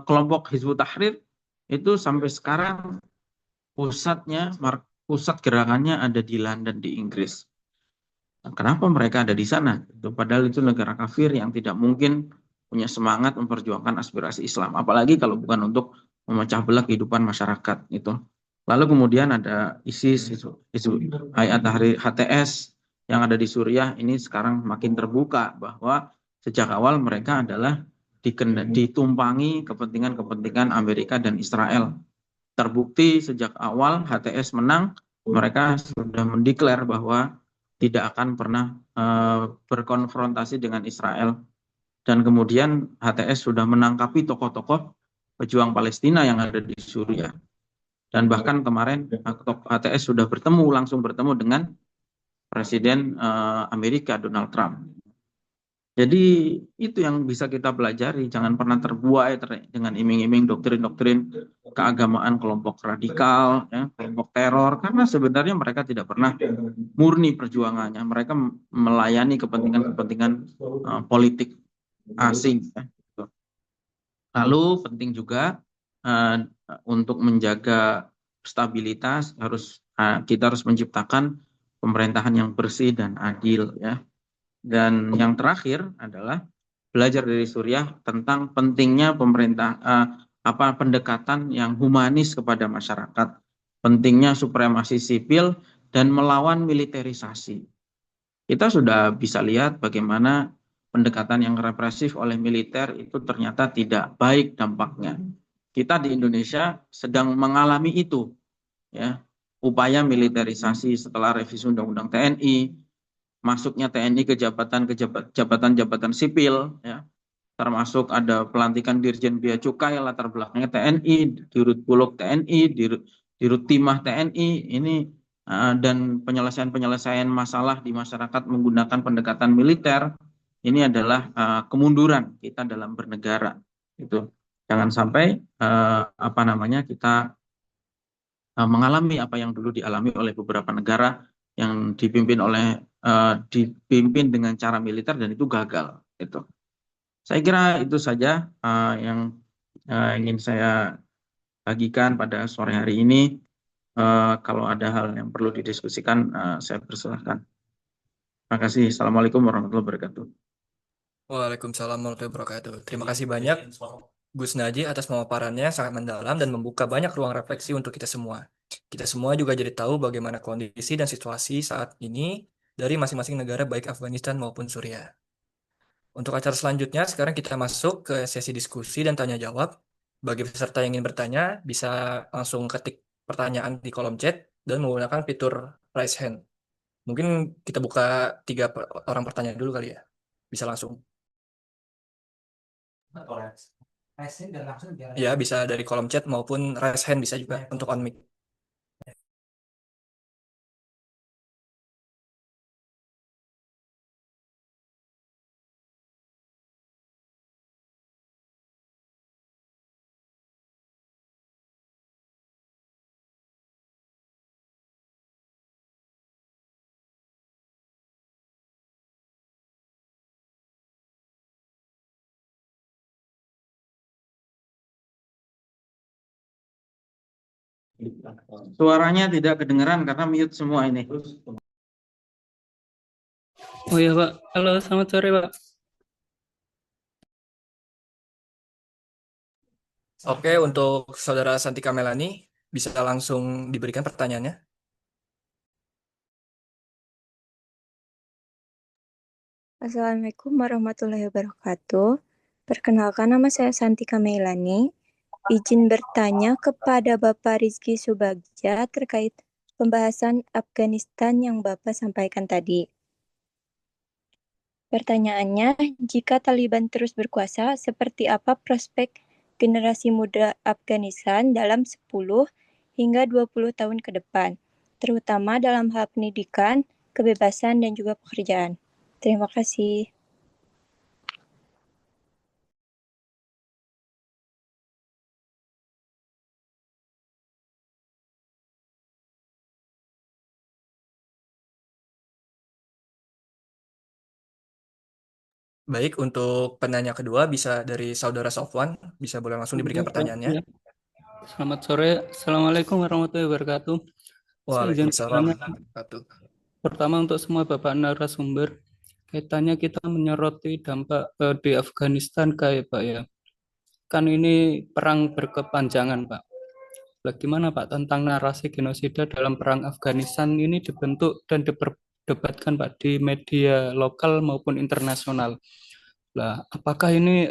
kelompok Hizbut Tahrir, itu sampai sekarang pusat gerakannya ada di London, di Inggris. Nah, kenapa mereka ada di sana? Padahal itu negara kafir yang tidak mungkin punya semangat memperjuangkan aspirasi Islam. Apalagi kalau bukan untuk memecah belah kehidupan masyarakat itu. Lalu kemudian ada ISIS, itu Hayat Tahrir HTS yang ada di Suriah ini sekarang makin terbuka bahwa sejak awal mereka adalah ditumpangi kepentingan-kepentingan Amerika dan Israel. Terbukti sejak awal HTS menang, mereka sudah mendeklar bahwa tidak akan pernah berkonfrontasi dengan Israel. Dan kemudian HTS sudah menangkapi tokoh-tokoh pejuang Palestina yang ada di Suriah. Dan bahkan kemarin HTS sudah langsung bertemu dengan Presiden Amerika Donald Trump. Jadi itu yang bisa kita pelajari, jangan pernah terbuai dengan iming-iming doktrin-doktrin keagamaan kelompok radikal, ya, kelompok teror, karena sebenarnya mereka tidak pernah murni perjuangannya, mereka melayani kepentingan-kepentingan politik asing. Ya. Lalu penting juga untuk menjaga stabilitas kita harus menciptakan pemerintahan yang bersih dan adil, ya. Dan yang terakhir adalah belajar dari Suriah tentang pentingnya pendekatan yang humanis kepada masyarakat, pentingnya supremasi sipil dan melawan militerisasi. Kita sudah bisa lihat bagaimana pendekatan yang represif oleh militer itu ternyata tidak baik dampaknya. Kita di Indonesia sedang mengalami itu, ya, upaya militerisasi setelah revisi Undang-Undang TNI, masuknya TNI ke jabatan-jabatan sipil, ya, termasuk ada pelantikan Dirjen Bea Cukai latar belakangnya TNI, Dirut Bulog TNI, Dirut Timah TNI, ini dan penyelesaian masalah di masyarakat menggunakan pendekatan militer, ini adalah kemunduran kita dalam bernegara. Itu jangan sampai kita mengalami apa yang dulu dialami oleh beberapa negara yang dipimpin dengan cara militer dan itu gagal. Itu. Saya kira itu saja yang ingin saya bagikan pada sore hari ini. Kalau ada hal yang perlu didiskusikan, saya persilahkan. Terima kasih. Assalamualaikum warahmatullahi wabarakatuh. Waalaikumsalam warahmatullahi wabarakatuh. Terima kasih banyak Gus Naji atas pemaparannya sangat mendalam dan membuka banyak ruang refleksi untuk kita semua. Kita semua juga jadi tahu bagaimana kondisi dan situasi saat ini dari masing-masing negara baik Afghanistan maupun Suriah. Untuk acara selanjutnya, sekarang kita masuk ke sesi diskusi dan tanya jawab. Bagi peserta yang ingin bertanya, bisa langsung ketik pertanyaan di kolom chat dan menggunakan fitur raise hand. Mungkin kita buka 3 orang pertanyaan dulu kali ya. Bisa langsung. Ya, bisa dari kolom chat maupun raise hand bisa juga untuk on mic. Suaranya tidak kedengeran karena mute semua ini. Oh iya Pak, halo selamat sore Pak. Oke, untuk Saudara Santika Melani, bisa langsung diberikan pertanyaannya. Assalamualaikum warahmatullahi wabarakatuh. Perkenalkan, nama saya Santika Meilani. Izin bertanya kepada Bapak Rizky Subagja terkait pembahasan Afghanistan yang Bapak sampaikan tadi. Pertanyaannya, jika Taliban terus berkuasa, seperti apa prospek generasi muda Afghanistan dalam 10 hingga 20 tahun ke depan, terutama dalam hal pendidikan, kebebasan, dan juga pekerjaan? Terima kasih. Baik, untuk penanya kedua bisa dari Saudara Sofwan, bisa boleh langsung diberikan pertanyaannya. Ya. Selamat sore, Assalamualaikum warahmatullahi wabarakatuh. Saya izin Waalaikumsalam bertanya, warahmatullahi wabarakatuh. Pertama untuk semua Bapak narasumber, kaitannya kita menyoroti dampak di Afghanistan kayak Pak ya. Kan ini perang berkepanjangan Pak. Bagaimana Pak tentang narasi genosida dalam perang Afghanistan ini dibentuk dan diperdebatkan Pak di media lokal maupun internasional. Lah, apakah ini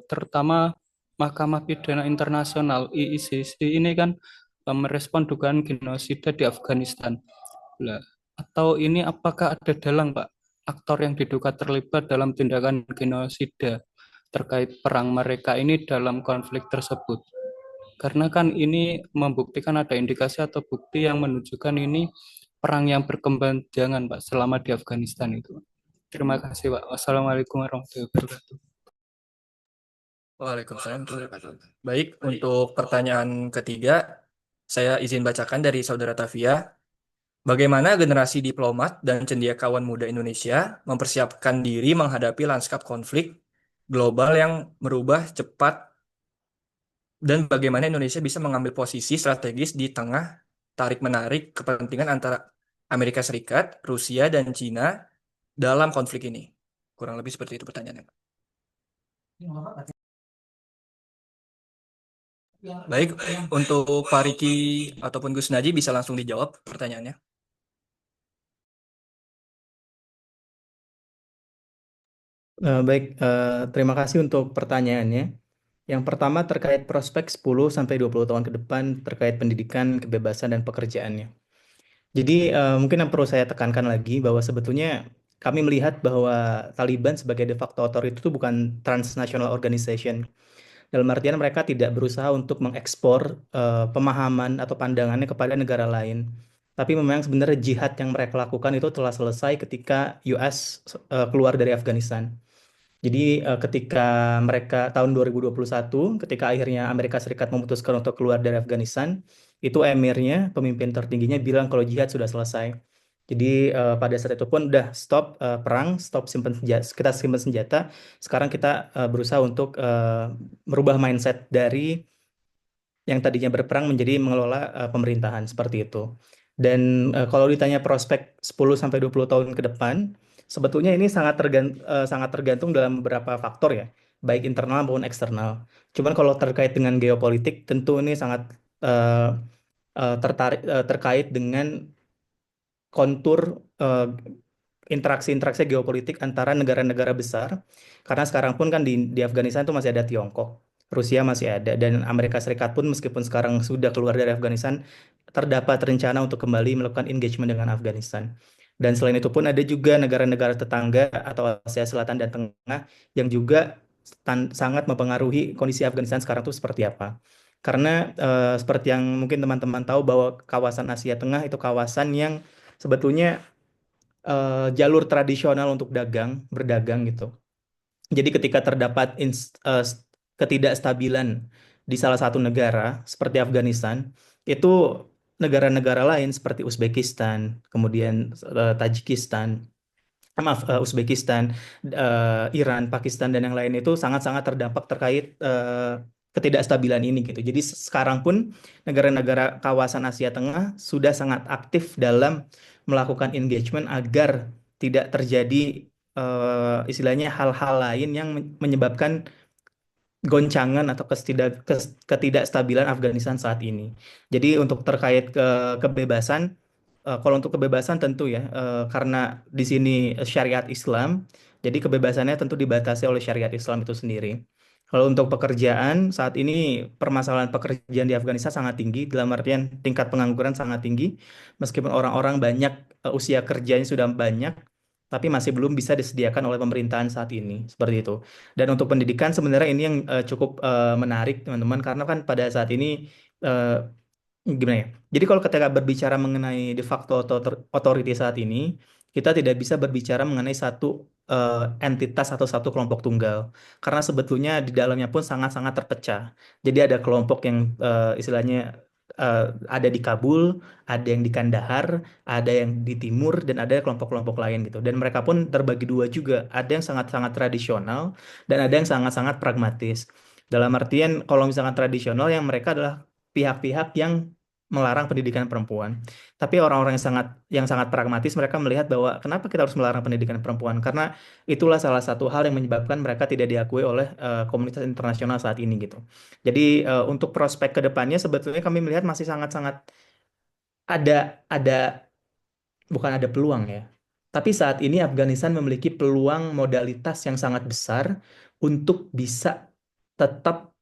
terutama Mahkamah Pidana Internasional ICC ini kan merespon dugaan genosida di Afghanistan. Lah, atau ini apakah ada dalang Pak aktor yang diduga terlibat dalam tindakan genosida terkait perang mereka ini dalam konflik tersebut? Karena kan ini membuktikan ada indikasi atau bukti yang menunjukkan ini perang yang berkepanjangan Pak selama di Afghanistan itu. Terima kasih Pak. Wassalamualaikum warahmatullahi wabarakatuh. Waalaikumsalam warahmatullahi wabarakatuh. Baik, untuk pertanyaan ketiga, saya izin bacakan dari Saudara Tavia. Bagaimana generasi diplomat dan cendekiawan muda Indonesia mempersiapkan diri menghadapi lanskap konflik global yang merubah cepat dan bagaimana Indonesia bisa mengambil posisi strategis di tengah tarik-menarik kepentingan antara Amerika Serikat, Rusia, dan Cina dalam konflik ini? Kurang lebih seperti itu pertanyaannya, Pak. Baik, untuk Pak Riki ataupun Gus Naji bisa langsung dijawab pertanyaannya. Baik, terima kasih untuk pertanyaannya. Yang pertama terkait prospek 10-20 tahun ke depan terkait pendidikan, kebebasan, dan pekerjaannya. Jadi mungkin yang perlu saya tekankan lagi bahwa sebetulnya kami melihat bahwa Taliban sebagai de facto authority itu bukan transnational organization. Dalam artian mereka tidak berusaha untuk mengekspor pemahaman atau pandangannya kepada negara lain. Tapi memang sebenarnya jihad yang mereka lakukan itu telah selesai ketika US keluar dari Afghanistan. Jadi ketika mereka tahun 2021, ketika akhirnya Amerika Serikat memutuskan untuk keluar dari Afghanistan, itu emirnya, pemimpin tertingginya bilang kalau jihad sudah selesai. Jadi pada saat itu pun udah stop perang, stop simpan senjata, kita simpan senjata. Sekarang kita berusaha untuk merubah mindset dari yang tadinya berperang menjadi mengelola pemerintahan seperti itu. Dan kalau ditanya prospek 10-20 tahun ke depan, sebetulnya ini sangat tergantung dalam beberapa faktor ya, baik internal maupun eksternal. Cuman kalau terkait dengan geopolitik, tentu ini sangat terkait dengan kontur interaksi-interaksi geopolitik antara negara-negara besar. Karena sekarang pun kan di Afghanistan itu masih ada Tiongkok, Rusia masih ada, dan Amerika Serikat pun meskipun sekarang sudah keluar dari Afghanistan, terdapat rencana untuk kembali melakukan engagement dengan Afghanistan. Dan selain itu pun ada juga negara-negara tetangga atau Asia Selatan dan Tengah yang juga sangat mempengaruhi kondisi Afghanistan sekarang itu seperti apa. Karena seperti yang mungkin teman-teman tahu bahwa kawasan Asia Tengah itu kawasan yang sebetulnya jalur tradisional untuk berdagang gitu. Jadi ketika terdapat ketidakstabilan di salah satu negara seperti Afghanistan, itu negara-negara lain seperti Uzbekistan, kemudian Tajikistan, Uzbekistan, Iran, Pakistan, dan yang lain itu sangat-sangat terdampak terkait ketidakstabilan ini gitu. Jadi sekarang pun negara-negara kawasan Asia Tengah sudah sangat aktif dalam melakukan engagement agar tidak terjadi istilahnya hal-hal lain yang menyebabkan goncangan atau ketidakstabilan Afghanistan saat ini. Jadi untuk terkait kebebasan, kalau untuk kebebasan tentu ya, karena di sini syariat Islam, jadi kebebasannya tentu dibatasi oleh syariat Islam itu sendiri. Kalau untuk pekerjaan, saat ini permasalahan pekerjaan di Afghanistan sangat tinggi, dalam artian tingkat pengangguran sangat tinggi, meskipun orang-orang banyak, usia kerjanya sudah banyak, tapi masih belum bisa disediakan oleh pemerintahan saat ini, seperti itu. Dan untuk pendidikan sebenarnya ini yang cukup menarik teman-teman, karena kan pada saat ini eh, gimana ya? Jadi kalau ketika berbicara mengenai de facto authority saat ini, kita tidak bisa berbicara mengenai satu entitas atau satu kelompok tunggal, karena sebetulnya di dalamnya pun sangat-sangat terpecah. Jadi ada kelompok yang istilahnya eh, ada di Kabul, ada yang di Kandahar, ada yang di timur, dan ada kelompok-kelompok lain gitu. Dan mereka pun terbagi dua juga. Ada yang sangat-sangat tradisional dan ada yang sangat-sangat pragmatis. Dalam artian kalau misalkan tradisional yang mereka adalah pihak-pihak yang melarang pendidikan perempuan. Tapi orang-orang yang sangat pragmatis mereka melihat bahwa kenapa kita harus melarang pendidikan perempuan? Karena itulah salah satu hal yang menyebabkan mereka tidak diakui oleh komunitas internasional saat ini gitu. Jadi untuk prospek ke depannya sebetulnya kami melihat masih sangat-sangat ada bukan ada peluang ya. Tapi saat ini Afghanistan memiliki peluang modalitas yang sangat besar untuk bisa tetap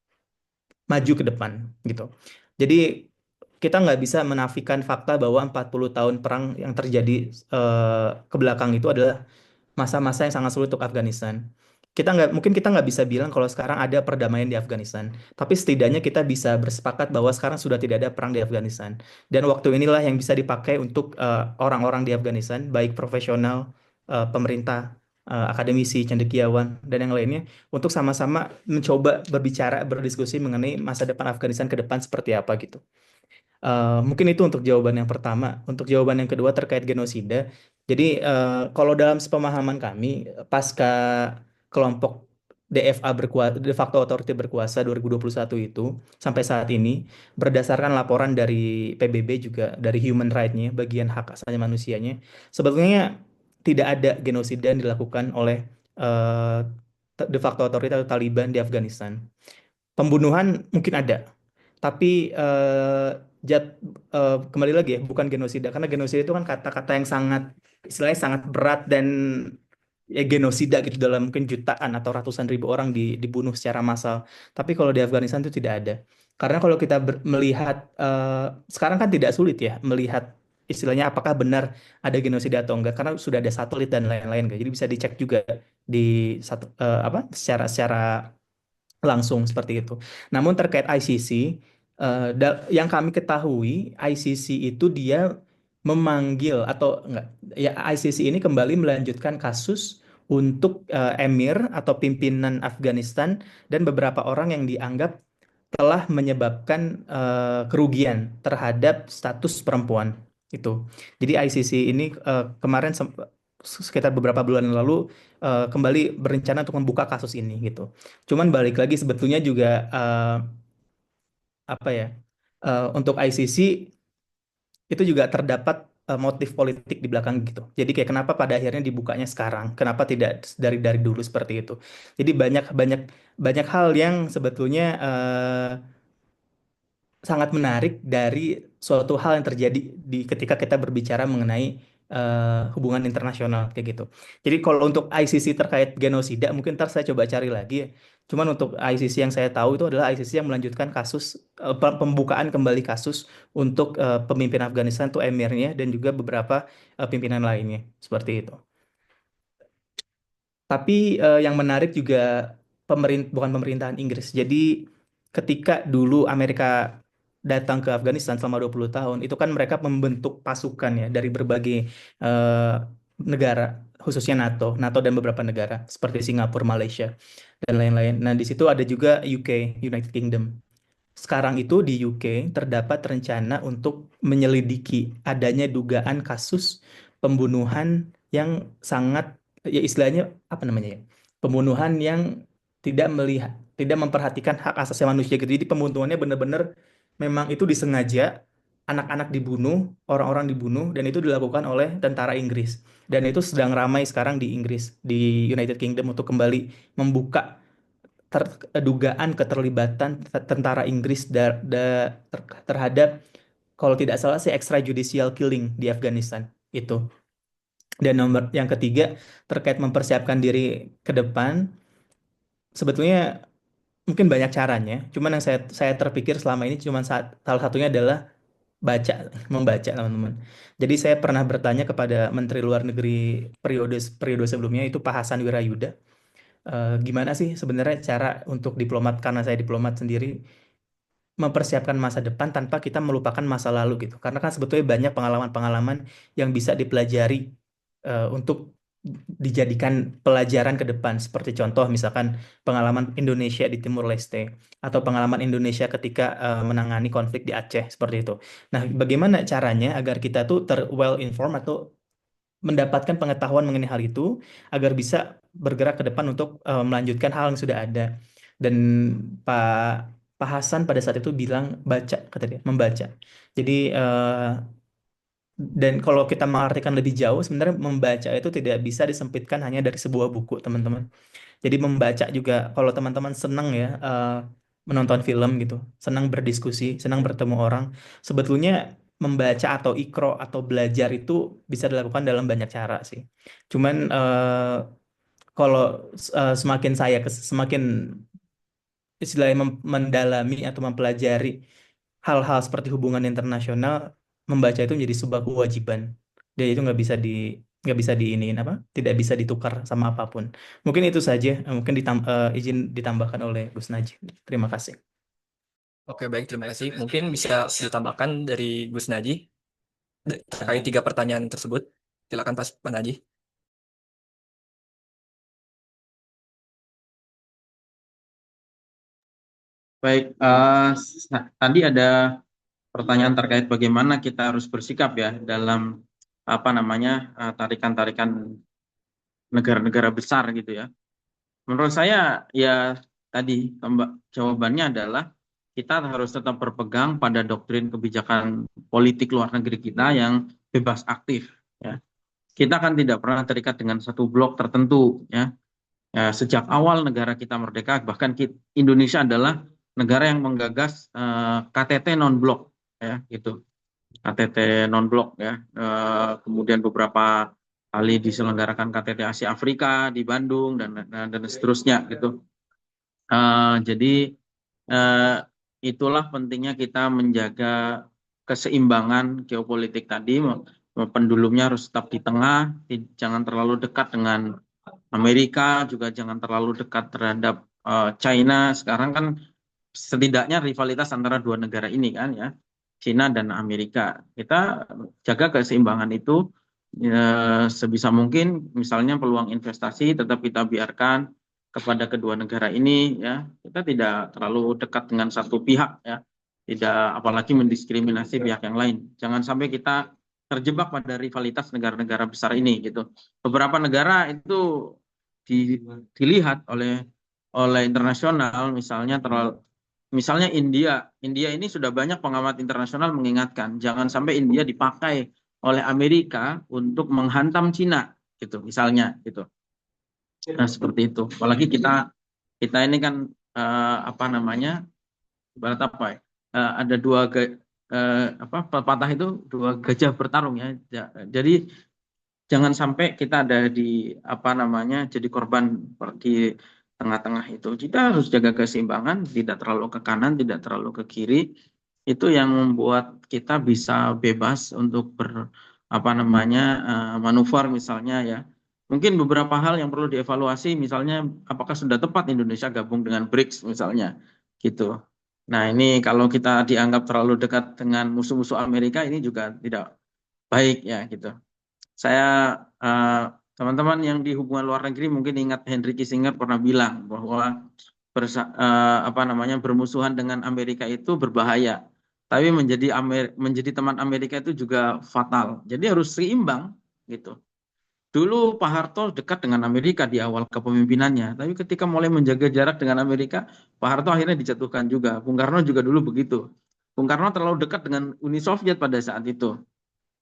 maju ke depan gitu. Jadi kita nggak bisa menafikan fakta bahwa 40 tahun perang yang terjadi ke belakang itu adalah masa-masa yang sangat sulit untuk Afghanistan. Mungkin kita nggak bisa bilang kalau sekarang ada perdamaian di Afghanistan, tapi setidaknya kita bisa bersepakat bahwa sekarang sudah tidak ada perang di Afghanistan. Dan waktu inilah yang bisa dipakai untuk orang-orang di Afghanistan, baik profesional, pemerintah, akademisi, cendekiawan, dan yang lainnya, untuk sama-sama mencoba berbicara, berdiskusi mengenai masa depan Afghanistan ke depan seperti apa gitu. Mungkin itu untuk jawaban yang pertama. Untuk jawaban yang kedua terkait genosida. Jadi kalau dalam sepemahaman kami, pasca kelompok DFA berkuasa, de facto authority berkuasa 2021 itu sampai saat ini, berdasarkan laporan dari PBB juga dari Human Rights-nya, bagian hak asasi manusianya, sebetulnya tidak ada genosida yang dilakukan oleh eh, de facto authority atau Taliban di Afghanistan. Pembunuhan mungkin ada, tapi kembali lagi ya, bukan genosida. Karena genosida itu kan kata-kata yang sangat, istilahnya sangat berat dan ya genosida gitu dalam mungkin jutaan atau ratusan ribu orang dibunuh secara massal. Tapi kalau di Afghanistan itu tidak ada. Karena kalau kita melihat, sekarang kan tidak sulit ya melihat istilahnya apakah benar ada genosida atau enggak. Karena sudah ada satelit dan lain-lain kan. Jadi bisa dicek juga di apa secara secara langsung seperti itu. Namun terkait ICC, yang kami ketahui ICC itu dia memanggil atau enggak, ya ICC ini kembali melanjutkan kasus untuk emir atau pimpinan Afghanistan dan beberapa orang yang dianggap telah menyebabkan kerugian terhadap status perempuan itu. Jadi ICC ini kemarin sekitar beberapa bulan yang lalu kembali berencana untuk membuka kasus ini gitu. Cuman balik lagi sebetulnya juga apa ya, untuk ICC itu juga terdapat motif politik di belakang gitu. Jadi kayak kenapa pada akhirnya dibukanya sekarang, kenapa tidak dari dulu seperti itu. Jadi banyak banyak banyak hal yang sebetulnya sangat menarik dari suatu hal yang terjadi di ketika kita berbicara mengenai hubungan internasional kayak gitu. Jadi kalau untuk ICC terkait genosida mungkin ntar saya coba cari lagi ya. Cuman untuk ICC yang saya tahu itu adalah ICC yang melanjutkan kasus pembukaan kembali kasus untuk pemimpin Afghanistan itu emirnya dan juga beberapa pimpinan lainnya seperti itu. Tapi yang menarik juga bukan pemerintahan Inggris. Jadi ketika dulu Amerika datang ke Afghanistan selama 20 tahun, itu kan mereka membentuk pasukan ya dari berbagai eh, negara, khususnya NATO dan beberapa negara seperti Singapura, Malaysia, dan lain-lain. Nah, di situ ada juga UK, United Kingdom. Sekarang itu di UK terdapat rencana untuk menyelidiki adanya dugaan kasus pembunuhan yang sangat, ya istilahnya apa namanya ya? Pembunuhan yang tidak memperhatikan hak asasi manusia gitu. Jadi pembunuhannya benar-benar memang itu disengaja, anak-anak dibunuh, orang-orang dibunuh dan itu dilakukan oleh tentara Inggris. Dan itu sedang ramai sekarang di Inggris, di United Kingdom untuk kembali membuka dugaan keterlibatan tentara Inggris terhadap kalau tidak salah sih extrajudicial killing di Afghanistan itu. Dan nomor yang ketiga terkait mempersiapkan diri ke depan, sebetulnya mungkin banyak caranya. Cuman yang saya terpikir selama ini cuma salah satunya adalah baca, membaca teman-teman. Jadi saya pernah bertanya kepada Menteri Luar Negeri periode periode sebelumnya itu Pak Hasan Wirayuda. Gimana sih sebenarnya cara untuk diplomat, karena saya diplomat sendiri, mempersiapkan masa depan tanpa kita melupakan masa lalu gitu. Karena kan sebetulnya banyak pengalaman-pengalaman yang bisa dipelajari untuk dijadikan pelajaran ke depan. Seperti contoh misalkan pengalaman Indonesia di Timur Leste atau pengalaman Indonesia ketika menangani konflik di Aceh seperti itu. Nah, bagaimana caranya agar kita tuh well informed atau mendapatkan pengetahuan mengenai hal itu agar bisa bergerak ke depan untuk melanjutkan hal yang sudah ada. Dan Pak Pak Hasan pada saat itu bilang baca, kata dia, membaca. Jadi dan kalau kita mengartikan lebih jauh, sebenarnya membaca itu tidak bisa disempitkan hanya dari sebuah buku, teman-teman. Jadi membaca juga, kalau teman-teman senang ya menonton film gitu, senang berdiskusi, senang bertemu orang, sebetulnya membaca atau ikro atau belajar itu bisa dilakukan dalam banyak cara sih. Cuman kalau semakin istilahnya mendalami atau mempelajari hal-hal seperti hubungan internasional, membaca itu menjadi sebuah kewajiban. Dan itu nggak bisa diiniin apa? Tidak bisa ditukar sama apapun. Mungkin itu saja. Mungkin izin ditambahkan oleh Gus Najib. Terima kasih. Oke, baik, terima kasih. Mungkin bisa ditambahkan dari Gus Naji terkait 3 pertanyaan tersebut. Silakan Pak Naji. Baik, tadi ada pertanyaan terkait bagaimana kita harus bersikap ya dalam apa namanya tarikan-tarikan negara-negara besar gitu ya. Menurut saya ya tadi jawabannya adalah kita harus tetap berpegang pada doktrin kebijakan politik luar negeri kita yang bebas aktif ya. Kita kan tidak pernah terikat dengan satu blok tertentu ya. Ya, sejak awal negara kita merdeka, bahkan Indonesia adalah negara yang menggagas KTT non blok ya gitu. KTT non blok ya. Kemudian beberapa kali diselenggarakan KTT Asia Afrika di Bandung dan seterusnya gitu. Jadi itulah pentingnya kita menjaga keseimbangan geopolitik tadi. Pendulumnya harus tetap di tengah, jangan terlalu dekat dengan Amerika, juga jangan terlalu dekat terhadap China. Sekarang kan setidaknya rivalitas antara dua negara ini kan ya, China dan Amerika. Kita jaga keseimbangan itu sebisa mungkin. Misalnya peluang investasi tetap kita biarkan kepada kedua negara ini ya. Kita tidak terlalu dekat dengan satu pihak ya. Tidak, apalagi mendiskriminasi pihak yang lain. Jangan sampai kita terjebak pada rivalitas negara-negara besar ini gitu. Beberapa negara itu dilihat oleh internasional, misalnya India ini sudah banyak pengamat internasional mengingatkan jangan sampai India dipakai oleh Amerika untuk menghantam Cina gitu misalnya gitu. Nah seperti itu. Apalagi kita ini kan apa namanya ibarat apa ya? Ada pepatah itu dua gajah bertarung ya. Jadi jangan sampai kita ada di apa namanya jadi korban di tengah-tengah itu. Kita harus jaga keseimbangan, tidak terlalu ke kanan, tidak terlalu ke kiri. Itu yang membuat kita bisa bebas untuk apa namanya manuver misalnya ya. Mungkin beberapa hal yang perlu dievaluasi, misalnya apakah sudah tepat Indonesia gabung dengan BRICS misalnya, gitu. Nah ini kalau kita dianggap terlalu dekat dengan musuh-musuh Amerika, ini juga tidak baik ya gitu. Saya teman-teman yang di hubungan luar negeri mungkin ingat Henry Kissinger pernah bilang bahwa bermusuhan dengan Amerika itu berbahaya, tapi menjadi teman Amerika itu juga fatal. Jadi harus seimbang gitu. Dulu Pak Harto dekat dengan Amerika di awal kepemimpinannya, tapi ketika mulai menjaga jarak dengan Amerika, Pak Harto akhirnya dijatuhkan juga. Bung Karno juga dulu begitu. Bung Karno terlalu dekat dengan Uni Soviet pada saat itu.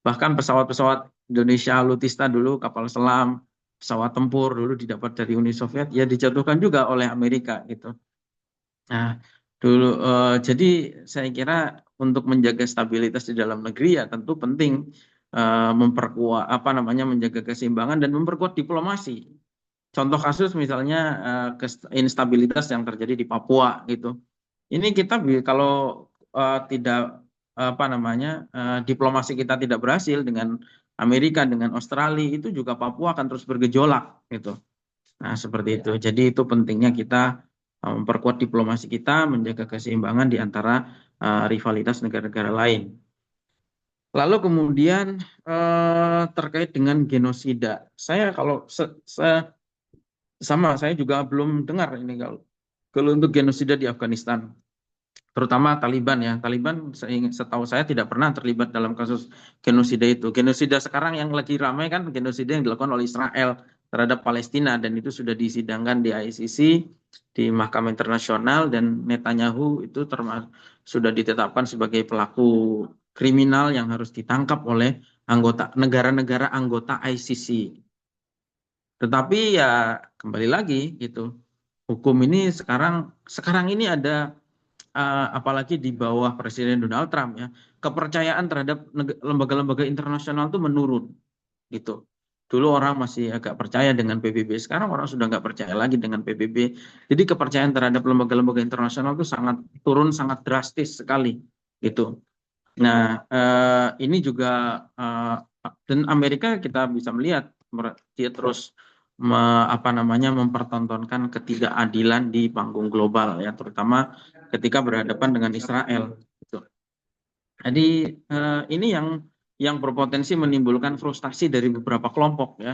Bahkan pesawat-pesawat Indonesia Alutista dulu, kapal selam, pesawat tempur dulu didapat dari Uni Soviet, ya dijatuhkan juga oleh Amerika gitu. Nah, dulu jadi saya kira untuk menjaga stabilitas di dalam negeri ya tentu penting memperkuat menjaga keseimbangan dan memperkuat diplomasi. Contoh kasus misalnya instabilitas yang terjadi di Papua gitu. Ini kita kalau tidak diplomasi kita tidak berhasil dengan Amerika, dengan Australia, itu juga Papua akan terus bergejolak gitu. Nah, seperti itu. Jadi itu pentingnya kita memperkuat diplomasi kita, menjaga keseimbangan di antara rivalitas negara-negara lain. Lalu kemudian terkait dengan genosida, saya juga belum dengar ini kalau untuk genosida di Afghanistan, terutama Taliban ya. Taliban setahu saya tidak pernah terlibat dalam kasus genosida itu. Genosida sekarang yang lagi ramai kan genosida yang dilakukan oleh Israel terhadap Palestina, dan itu sudah disidangkan di ICC, di Mahkamah Internasional, dan Netanyahu itu sudah ditetapkan sebagai pelaku kriminal yang harus ditangkap oleh negara-negara anggota ICC. Tetapi ya kembali lagi gitu, hukum ini sekarang ini ada apalagi di bawah Presiden Donald Trump ya, kepercayaan terhadap lembaga-lembaga internasional itu menurun gitu. Dulu orang masih agak percaya dengan PBB, sekarang orang sudah nggak percaya lagi dengan PBB. Jadi kepercayaan terhadap lembaga-lembaga internasional itu turun sangat drastis sekali gitu. Nah, ini juga dan Amerika kita bisa melihat dia terus mempertontonkan ketidakadilan di panggung global ya, terutama ketika berhadapan dengan Israel. Gitu. Jadi ini yang berpotensi menimbulkan frustasi dari beberapa kelompok ya,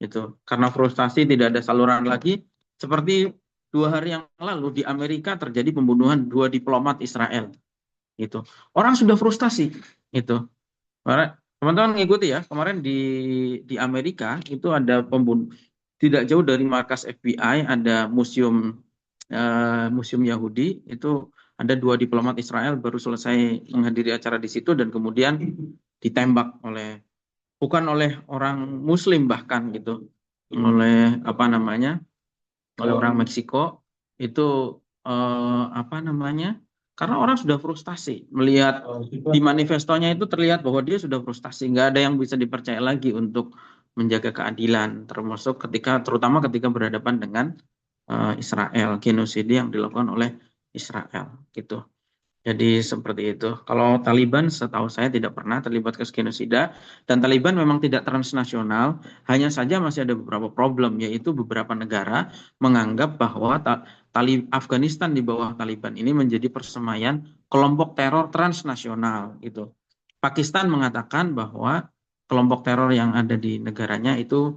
gitu. Karena frustasi tidak ada saluran lagi. Seperti 2 hari yang lalu di Amerika terjadi pembunuhan 2 diplomat Israel, gitu. Orang sudah frustasi, gitu. Teman-teman ngikuti ya, kemarin di Amerika itu ada pembunuh tidak jauh dari markas FBI, ada museum Yahudi, itu ada 2 diplomat Israel baru selesai menghadiri acara di situ dan kemudian ditembak bukan oleh orang Muslim bahkan gitu, oleh oleh orang Meksiko itu karena orang sudah frustasi melihat di manifestonya itu terlihat bahwa dia sudah frustasi, nggak ada yang bisa dipercaya lagi untuk menjaga keadilan, terutama ketika berhadapan dengan Israel, genosida yang dilakukan oleh Israel gitu. Jadi seperti itu. Kalau Taliban setahu saya tidak pernah terlibat kasus genosida, dan Taliban memang tidak transnasional, hanya saja masih ada beberapa problem, yaitu beberapa negara menganggap bahwa Afghanistan di bawah Taliban ini menjadi persemaian kelompok teror transnasional gitu. Pakistan mengatakan bahwa kelompok teror yang ada di negaranya itu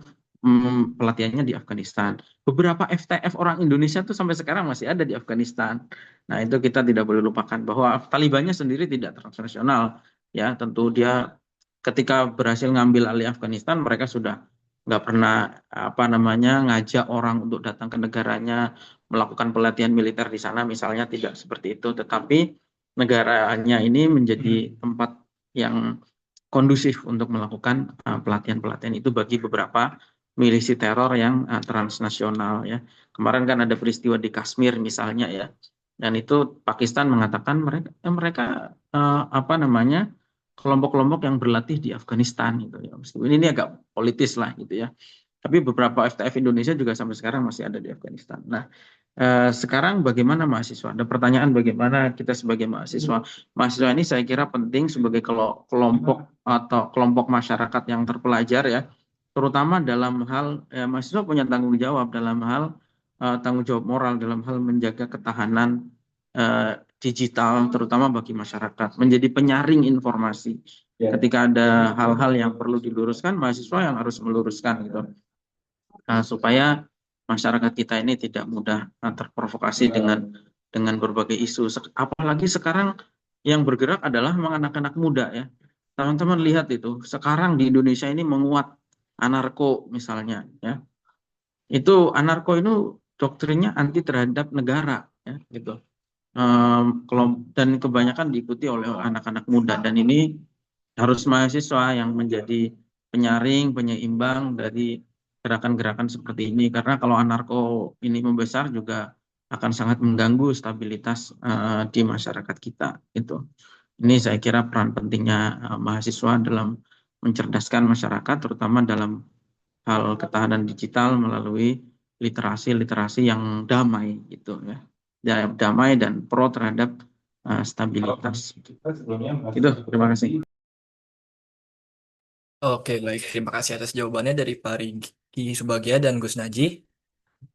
pelatihannya di Afghanistan. Beberapa FTF orang Indonesia tuh sampai sekarang masih ada di Afghanistan. Nah, itu kita tidak boleh lupakan bahwa Talibannya sendiri tidak transnasional. Ya, tentu dia ketika berhasil ngambil alih Afghanistan, mereka sudah nggak pernah ngajak orang untuk datang ke negaranya, melakukan pelatihan militer di sana, misalnya tidak seperti itu. Tetapi negaranya ini menjadi tempat yang kondusif untuk melakukan pelatihan-pelatihan itu bagi beberapa milisi teror yang transnasional ya. Kemarin kan ada peristiwa di Kashmir misalnya ya, dan itu Pakistan mengatakan mereka kelompok-kelompok yang berlatih di Afghanistan gitu ya. Meskipun ini agak politis lah gitu ya. Tapi beberapa FTF Indonesia juga sampai sekarang masih ada di Afghanistan. Nah, sekarang bagaimana mahasiswa? Ada pertanyaan bagaimana kita sebagai mahasiswa? Mahasiswa ini saya kira penting sebagai kelompok atau kelompok masyarakat yang terpelajar ya, terutama dalam hal mahasiswa punya tanggung jawab dalam hal tanggung jawab moral dalam hal menjaga ketahanan digital, terutama bagi masyarakat, menjadi penyaring informasi. Ketika ada hal-hal yang perlu diluruskan, mahasiswa yang harus meluruskan gitu. Supaya masyarakat kita ini tidak mudah terprovokasi dengan berbagai isu. Apalagi sekarang yang bergerak adalah anak-anak muda ya. Teman-teman lihat itu, sekarang di Indonesia ini menguat anarko misalnya ya. Itu anarko itu doktrinnya anti terhadap negara ya gitu. Dan kebanyakan diikuti oleh anak-anak muda, dan ini harus mahasiswa yang menjadi penyaring, penyeimbang dari gerakan-gerakan seperti ini, karena kalau anarko ini membesar juga akan sangat mengganggu stabilitas di masyarakat kita itu. Ini saya kira peran pentingnya mahasiswa dalam mencerdaskan masyarakat, terutama dalam hal ketahanan digital melalui literasi yang damai gitu ya. Damai dan pro terhadap stabilitas. Itu, terima kasih. Oke, baik. Terima kasih atas jawabannya dari Pak Rigi Subagia dan Gus Naji.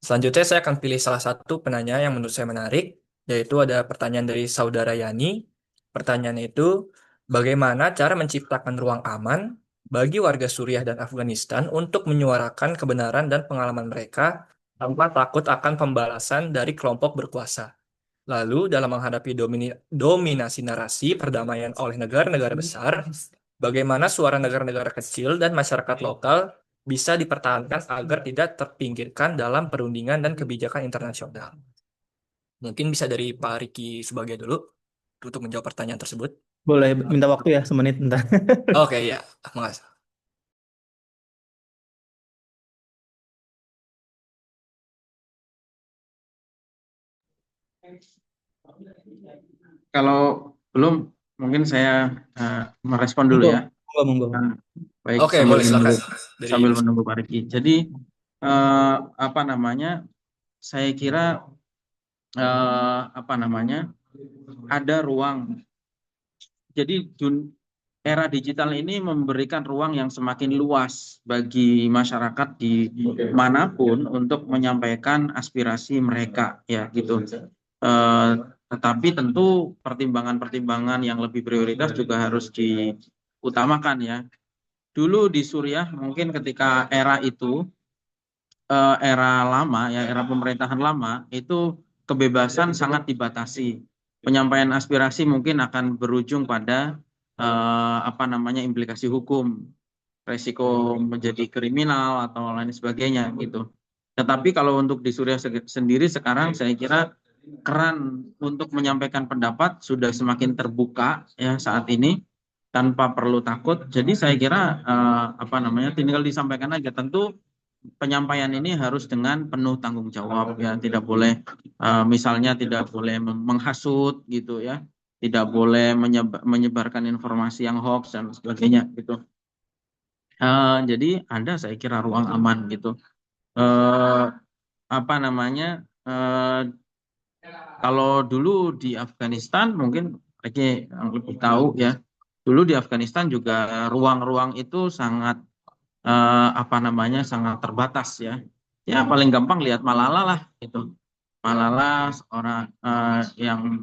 Selanjutnya saya akan pilih salah satu penanya yang menurut saya menarik, yaitu ada pertanyaan dari Saudara Yani. Pertanyaannya itu, bagaimana cara menciptakan ruang aman bagi warga Suriah dan Afghanistan untuk menyuarakan kebenaran dan pengalaman mereka tanpa takut akan pembalasan dari kelompok berkuasa? Lalu, dalam menghadapi dominasi narasi perdamaian oleh negara-negara besar, bagaimana suara negara-negara kecil dan masyarakat lokal bisa dipertahankan agar tidak terpinggirkan dalam perundingan dan kebijakan internasional. Mungkin bisa dari Pak Riki sebagai dulu untuk menjawab pertanyaan tersebut. Boleh minta waktu ya semenit bentar. Oke, ya, makasih. Kalau belum, mungkin saya merespon dulu Monggo, ya. monggo. Nah, baik, Oke, boleh silakan. Dari sambil menunggu Pak Riki. Jadi apa namanya? Saya kira apa namanya? Ada ruang. Jadi era digital ini memberikan ruang yang semakin luas bagi masyarakat di manapun untuk menyampaikan aspirasi mereka, ya gitu. Tetapi tentu pertimbangan-pertimbangan yang lebih prioritas juga harus diutamakan ya. Dulu di Suriah mungkin ketika era itu, era lama ya, era pemerintahan lama itu kebebasan sangat dibatasi. Penyampaian aspirasi mungkin akan berujung pada apa namanya implikasi hukum, resiko menjadi kriminal atau lain sebagainya gitu. Tetapi kalau untuk di Suriah sendiri sekarang saya kira keran untuk menyampaikan pendapat sudah semakin terbuka ya saat ini tanpa perlu takut. Jadi saya kira apa namanya tinggal disampaikan aja. Tentu penyampaian ini harus dengan penuh tanggung jawab ya, tidak boleh misalnya tidak boleh menghasut gitu ya, tidak boleh menyebarkan informasi yang hoax dan sebagainya gitu. Jadi ada saya kira ruang aman gitu. Apa namanya? Kalau dulu di Afghanistan mungkin Reki yang lebih tahu ya. Dulu di Afghanistan juga ruang-ruang itu sangat apa namanya sangat terbatas ya. Ya paling gampang lihat Malala lah itu. Malala seorang yang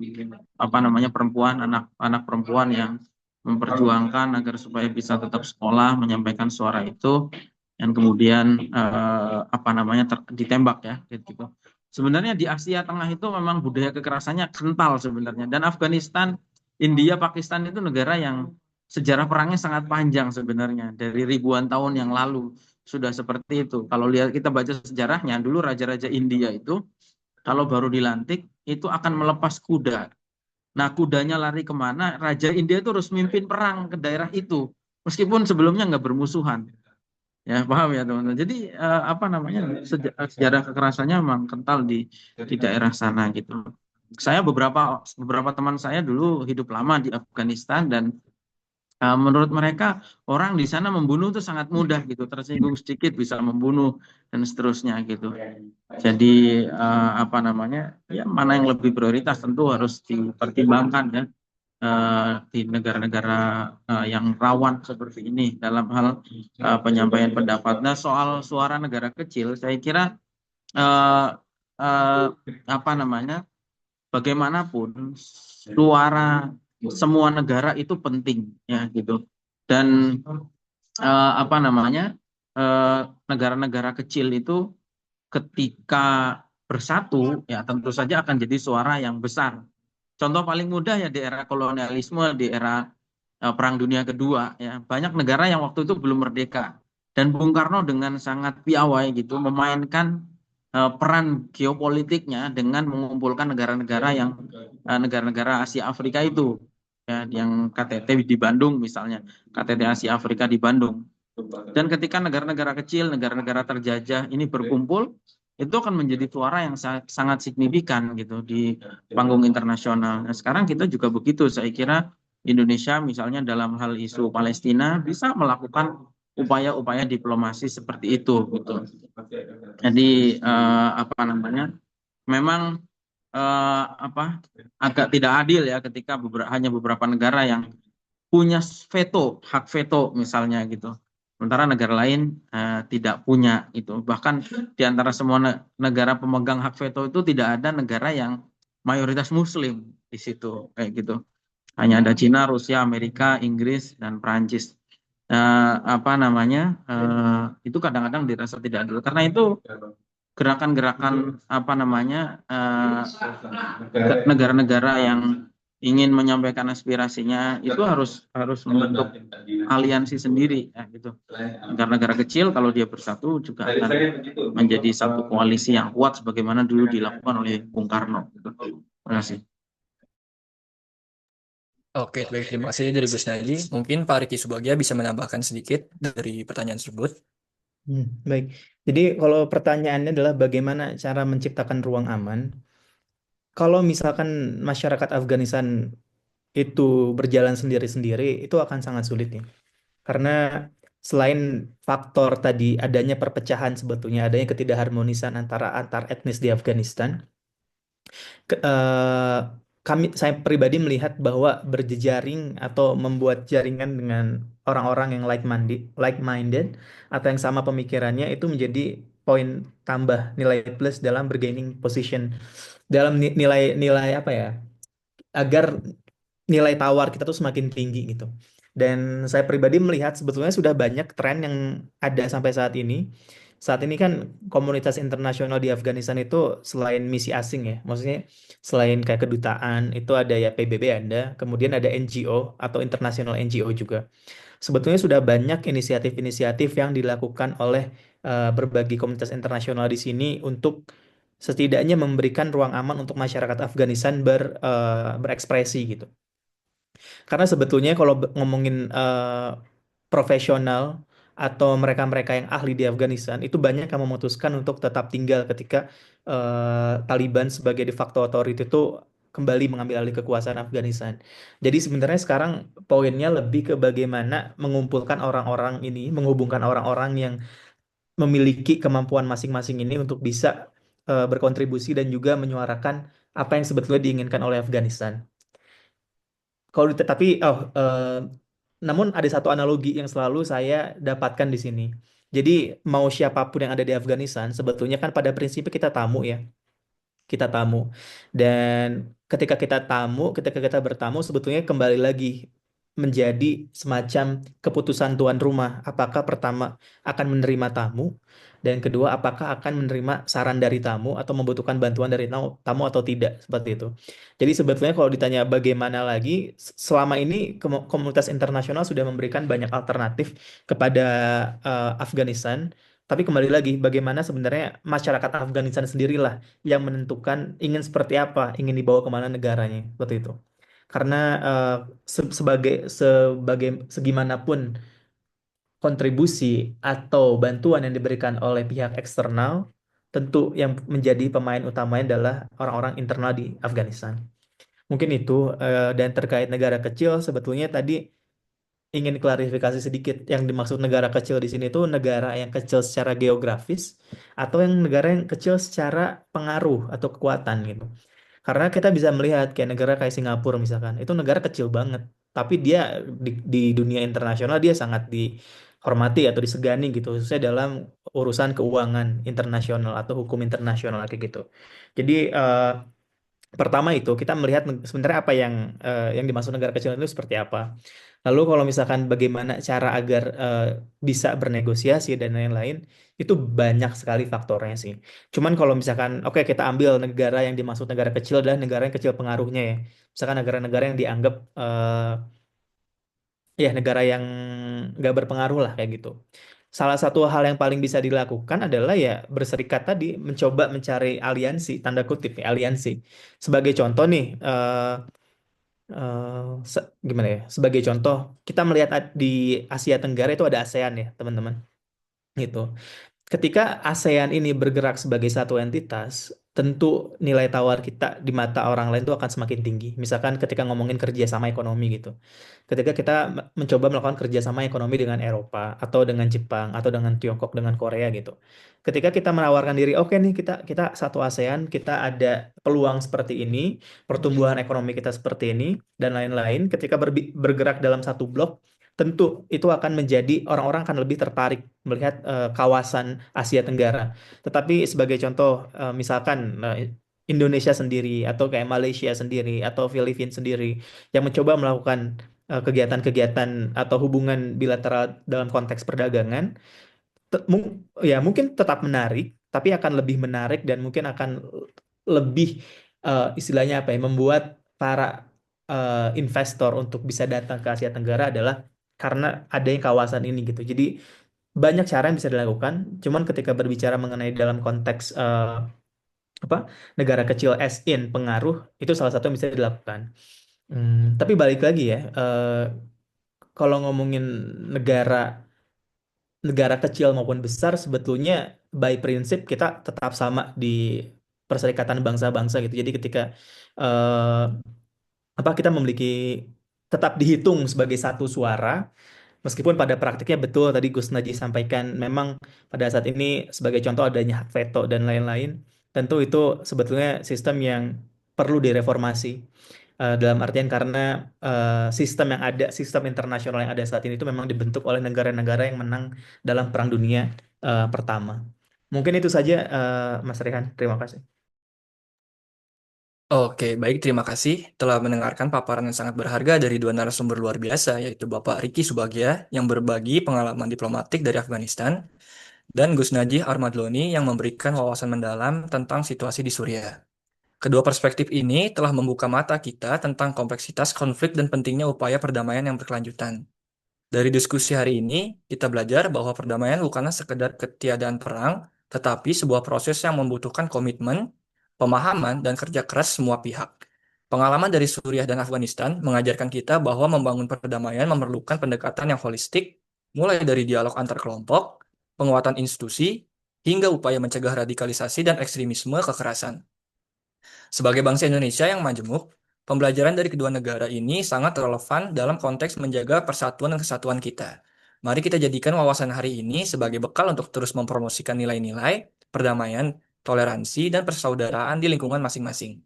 apa namanya perempuan, anak perempuan yang memperjuangkan agar supaya bisa tetap sekolah, menyampaikan suara itu, dan kemudian apa namanya ditembak ya gitu. Sebenarnya di Asia Tengah itu memang budaya kekerasannya kental sebenarnya, dan Afghanistan, India, Pakistan itu negara yang sejarah perangnya sangat panjang sebenarnya, dari ribuan tahun yang lalu sudah seperti itu. Kalau lihat kita baca sejarahnya, dulu raja-raja India itu kalau baru dilantik itu akan melepas kuda. Nah, kudanya lari kemana? Raja India itu harus mimpin perang ke daerah itu, meskipun sebelumnya nggak bermusuhan. Ya, paham ya teman-teman. Jadi apa namanya sejarah kekerasannya memang kental di daerah sana gitu. Saya beberapa teman saya dulu hidup lama di Afghanistan, dan menurut mereka orang di sana membunuh itu sangat mudah gitu, tersinggung sedikit bisa membunuh dan seterusnya gitu. Jadi apa namanya ya mana yang lebih prioritas tentu harus dipertimbangkan ya di negara-negara yang rawan seperti ini dalam hal penyampaian pendapat. Nah soal suara negara kecil, saya kira uh, uh, apa namanya bagaimanapun suara semua negara itu penting ya gitu, dan apa namanya negara-negara kecil itu ketika bersatu ya tentu saja akan jadi suara yang besar. Contoh paling mudah ya di era kolonialisme, di era Perang Dunia Kedua ya, banyak negara yang waktu itu belum merdeka, dan Bung Karno dengan sangat piawai gitu memainkan peran geopolitiknya dengan mengumpulkan negara-negara Asia Afrika itu ya, yang KTT di Bandung misalnya, KTT Asia Afrika di Bandung. Dan ketika negara-negara kecil, negara-negara terjajah ini berkumpul, itu akan menjadi suara yang sangat signifikan gitu di panggung internasional. Nah, sekarang kita juga begitu. Saya kira Indonesia misalnya dalam hal isu Palestina bisa melakukan upaya-upaya diplomasi seperti itu gitu. Jadi apa namanya? Memang apa agak tidak adil ya ketika hanya beberapa negara yang punya hak veto misalnya gitu. Sementara negara lain tidak punya itu. Bahkan di antara semua negara pemegang hak veto itu tidak ada negara yang mayoritas Muslim di situ kayak gitu. Hanya ada Cina, Rusia, Amerika, Inggris, dan Prancis. Apa namanya? Itu kadang-kadang dirasa tidak adil. Karena itu gerakan-gerakan apa namanya negara-negara yang ingin menyampaikan aspirasinya itu harus membentuk aliansi sendiri ya gitu. Negara-negara kecil kalau dia bersatu juga akan menjadi satu koalisi yang kuat sebagaimana dulu dilakukan oleh Bung Karno gitu. Terima kasih. Oke, baik. Terima kasih dari Gus Naji. Mungkin Pak Riki Subagia bisa menambahkan sedikit dari pertanyaan tersebut. Baik. Jadi kalau pertanyaannya adalah bagaimana cara menciptakan ruang aman, kalau misalkan masyarakat Afghanistan itu berjalan sendiri-sendiri, itu akan sangat sulit nih. Karena selain faktor tadi adanya perpecahan sebetulnya, adanya ketidakharmonisan antara antar etnis di Afghanistan, ke- eh, saya pribadi melihat bahwa berjejaring atau membuat jaringan dengan orang-orang yang like-minded atau yang sama pemikirannya itu menjadi poin tambah nilai plus dalam bergaining position dalam nilai apa ya, agar nilai tawar kita tuh semakin tinggi gitu. Dan saya pribadi melihat sebetulnya sudah banyak tren yang ada sampai saat ini. Saat ini kan komunitas internasional di Afghanistan itu selain misi asing ya, maksudnya selain kayak kedutaan itu ada ya PBB ada, kemudian ada NGO atau internasional NGO juga. Sebetulnya sudah banyak inisiatif-inisiatif yang dilakukan oleh berbagai komunitas internasional di sini untuk setidaknya memberikan ruang aman untuk masyarakat Afghanistan berekspresi gitu. Karena sebetulnya kalau ngomongin profesional atau mereka-mereka yang ahli di Afghanistan itu banyak yang memutuskan untuk tetap tinggal ketika Taliban sebagai de facto authority itu kembali mengambil alih kekuasaan Afghanistan. Jadi sebenarnya sekarang poinnya lebih ke bagaimana mengumpulkan orang-orang ini, menghubungkan orang-orang yang memiliki kemampuan masing-masing ini untuk bisa berkontribusi dan juga menyuarakan apa yang sebetulnya diinginkan oleh Afghanistan. Tapi namun ada satu analogi yang selalu saya dapatkan di sini. Jadi mau siapapun yang ada di Afghanistan, sebetulnya kan pada prinsipnya kita tamu ya, kita tamu. Dan ketika kita bertamu, sebetulnya kembali lagi menjadi semacam keputusan tuan rumah. Apakah pertama akan menerima tamu, dan kedua apakah akan menerima saran dari tamu atau membutuhkan bantuan dari tamu atau tidak, seperti itu. Jadi sebetulnya kalau ditanya bagaimana lagi, selama ini komunitas internasional sudah memberikan banyak alternatif kepada Afghanistan. Tapi kembali lagi, bagaimana sebenarnya masyarakat Afghanistan sendirilah yang menentukan ingin seperti apa, ingin dibawa kemana negaranya, seperti itu. Karena sebagai segimanapun kontribusi atau bantuan yang diberikan oleh pihak eksternal, tentu yang menjadi pemain utamanya adalah orang-orang internal di Afghanistan. Mungkin itu, dan terkait negara kecil, sebetulnya tadi ingin klarifikasi sedikit, yang dimaksud negara kecil di sini itu negara yang kecil secara geografis atau yang negara yang kecil secara pengaruh atau kekuatan gitu. Karena kita bisa melihat kayak negara kayak Singapura misalkan, itu negara kecil banget, tapi dia di dunia internasional dia sangat dihormati atau disegani gitu, khususnya dalam urusan keuangan internasional atau hukum internasional kayak gitu. Jadi pertama itu kita melihat sebenarnya apa yang dimaksud negara kecil itu seperti apa. Lalu kalau misalkan bagaimana cara agar bisa bernegosiasi dan lain-lain, itu banyak sekali faktornya sih. Cuman kalau misalkan, oke kita ambil negara yang dimaksud negara kecil adalah negara yang kecil pengaruhnya ya. Misalkan negara-negara yang dianggap ya negara yang nggak berpengaruh lah kayak gitu. Salah satu hal yang paling bisa dilakukan adalah ya berserikat tadi, mencoba mencari aliansi, tanda kutip ya, aliansi. Sebagai contoh nih, eh, gimana ya? Sebagai contoh, kita melihat di Asia Tenggara itu ada ASEAN ya, teman-teman. Gitu. Ketika ASEAN ini bergerak sebagai satu entitas, tentu nilai tawar kita di mata orang lain itu akan semakin tinggi. Misalkan ketika ngomongin kerjasama ekonomi gitu. Ketika kita mencoba melakukan kerjasama ekonomi dengan Eropa, atau dengan Jepang, atau dengan Tiongkok, dengan Korea gitu. Ketika kita menawarkan diri, oke nih kita satu ASEAN, kita ada peluang seperti ini, pertumbuhan ekonomi kita seperti ini, dan lain-lain. Ketika bergerak dalam satu blok, tentu itu akan menjadi orang-orang akan lebih tertarik melihat kawasan Asia Tenggara. Tetapi sebagai contoh, misalkan Indonesia sendiri atau kayak Malaysia sendiri atau Filipina sendiri yang mencoba melakukan kegiatan-kegiatan atau hubungan bilateral dalam konteks perdagangan, ya mungkin tetap menarik, tapi akan lebih menarik dan mungkin akan lebih istilahnya apa ya, membuat para investor untuk bisa datang ke Asia Tenggara adalah karena adanya kawasan ini gitu. Jadi banyak cara yang bisa dilakukan. Cuman ketika berbicara mengenai dalam konteks apa negara kecil as in pengaruh itu salah satu yang bisa dilakukan. Tapi balik lagi ya, kalau ngomongin negara negara kecil maupun besar sebetulnya by prinsip kita tetap sama di Perserikatan Bangsa-Bangsa gitu. Jadi ketika eh, apa kita memiliki tetap dihitung sebagai satu suara. Meskipun pada praktiknya betul tadi Gus Najih sampaikan memang pada saat ini sebagai contoh adanya hak veto dan lain-lain, tentu itu sebetulnya sistem yang perlu direformasi. Dalam artian karena sistem yang ada, sistem internasional yang ada saat ini itu memang dibentuk oleh negara-negara yang menang dalam Perang Dunia Pertama. Mungkin itu saja Mas Rehan, terima kasih. Oke, baik. Terima kasih telah mendengarkan paparan yang sangat berharga dari dua narasumber luar biasa, yaitu Bapak Riki Subagja yang berbagi pengalaman diplomatik dari Afghanistan, dan Gus Najih Armadloni yang memberikan wawasan mendalam tentang situasi di Suriah. Kedua perspektif ini telah membuka mata kita tentang kompleksitas konflik dan pentingnya upaya perdamaian yang berkelanjutan. Dari diskusi hari ini, kita belajar bahwa perdamaian bukanlah sekedar ketiadaan perang, tetapi sebuah proses yang membutuhkan komitmen, pemahaman, dan kerja keras semua pihak. Pengalaman dari Suriah dan Afghanistan mengajarkan kita bahwa membangun perdamaian memerlukan pendekatan yang holistik, mulai dari dialog antar kelompok, penguatan institusi, hingga upaya mencegah radikalisasi dan ekstremisme kekerasan. Sebagai bangsa Indonesia yang majemuk, pembelajaran dari kedua negara ini sangat relevan dalam konteks menjaga persatuan dan kesatuan kita. Mari kita jadikan wawasan hari ini sebagai bekal untuk terus mempromosikan nilai-nilai, perdamaian, toleransi, dan persaudaraan di lingkungan masing-masing.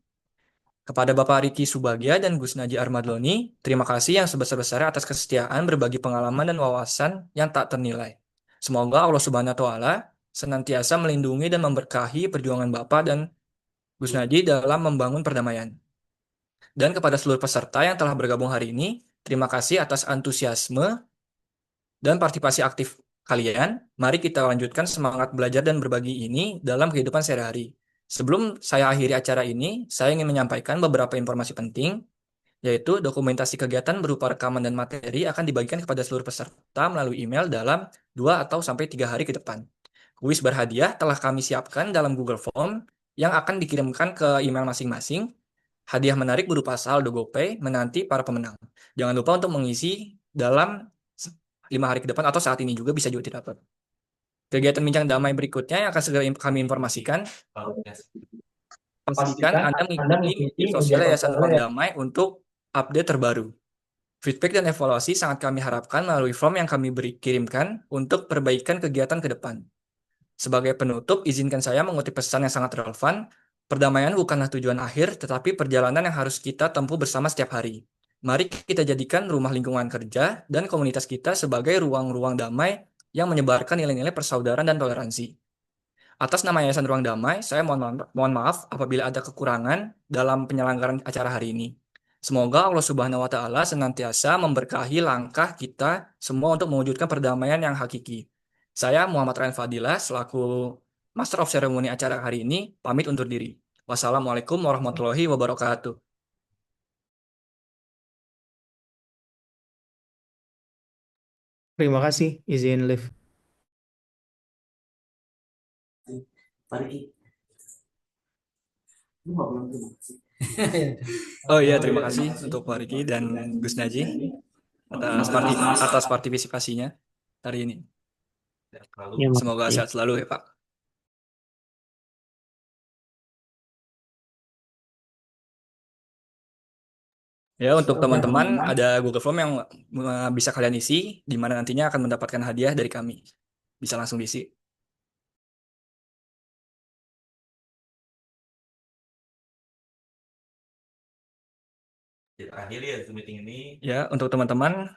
Kepada Bapak Riki Subagja dan Gus Najih Armadloni, terima kasih yang sebesar-besarnya atas kesetiaan berbagi pengalaman dan wawasan yang tak ternilai. Semoga Allah Subhanahu wa Ta'ala senantiasa melindungi dan memberkahi perjuangan Bapak dan Gus Najih dalam membangun perdamaian. Dan kepada seluruh peserta yang telah bergabung hari ini, terima kasih atas antusiasme dan partisipasi aktif kalian. Mari kita lanjutkan semangat belajar dan berbagi ini dalam kehidupan sehari-hari. Sebelum saya akhiri acara ini, saya ingin menyampaikan beberapa informasi penting, yaitu dokumentasi kegiatan berupa rekaman dan materi akan dibagikan kepada seluruh peserta melalui email dalam 2 atau sampai 3 hari ke depan. Kuis berhadiah telah kami siapkan dalam Google Form yang akan dikirimkan ke email masing-masing. Hadiah menarik berupa saldo GoPay menanti para pemenang. Jangan lupa untuk mengisi dalam 5 hari ke depan atau saat ini juga bisa juga didapat. Kegiatan bincang damai berikutnya yang akan segera kami informasikan. Pastikan Anda mengikuti media sosial Yayasan Ruang Damai untuk update terbaru. Feedback dan evaluasi sangat kami harapkan melalui form yang kami kirimkan untuk perbaikan kegiatan ke depan. Sebagai penutup, izinkan saya mengutip pesan yang sangat relevan. Perdamaian bukanlah tujuan akhir, tetapi perjalanan yang harus kita tempuh bersama setiap hari. Mari kita jadikan rumah lingkungan kerja dan komunitas kita sebagai ruang-ruang damai yang menyebarkan nilai-nilai persaudaraan dan toleransi. Atas nama Yayasan Ruang Damai, saya mohon maaf apabila ada kekurangan dalam penyelenggaraan acara hari ini. Semoga Allah Subhanahu wa Ta'ala senantiasa memberkahi langkah kita semua untuk mewujudkan perdamaian yang hakiki. Saya Muhammad Ryan Fadilah selaku Master of Ceremony acara hari ini pamit undur diri. Wassalamualaikum warahmatullahi wabarakatuh. Terima kasih, izin live. Oh iya, terima kasih untuk Pak Riki dan Gus Najih atas partisipasinya hari ini. Ya, Semoga makasih. sehat selalu ya Pak. Ya, untuk teman-teman ada Google Form yang bisa kalian isi, di mana nantinya akan mendapatkan hadiah dari kami. Bisa langsung diisi. Kita akhiri ya Zoom meeting ini. Ya, untuk teman-teman,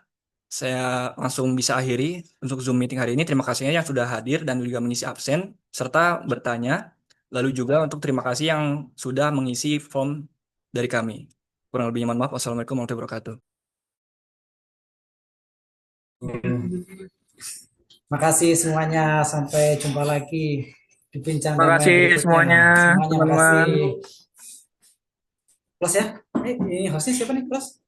saya langsung bisa akhiri untuk Zoom meeting hari ini. Terima kasihnya yang sudah hadir dan juga mengisi absen, serta bertanya. Lalu juga untuk terima kasih yang sudah mengisi form dari kami. Kurang lebihnya mohon maaf. Wassalamualaikum warahmatullahi wabarakatuh. Makasih semuanya, sampai jumpa lagi di bincang Terima damai kasih berikutnya. semuanya, Semuanya teman-teman. makasih. Close ya. Ini hostnya siapa nih? Close.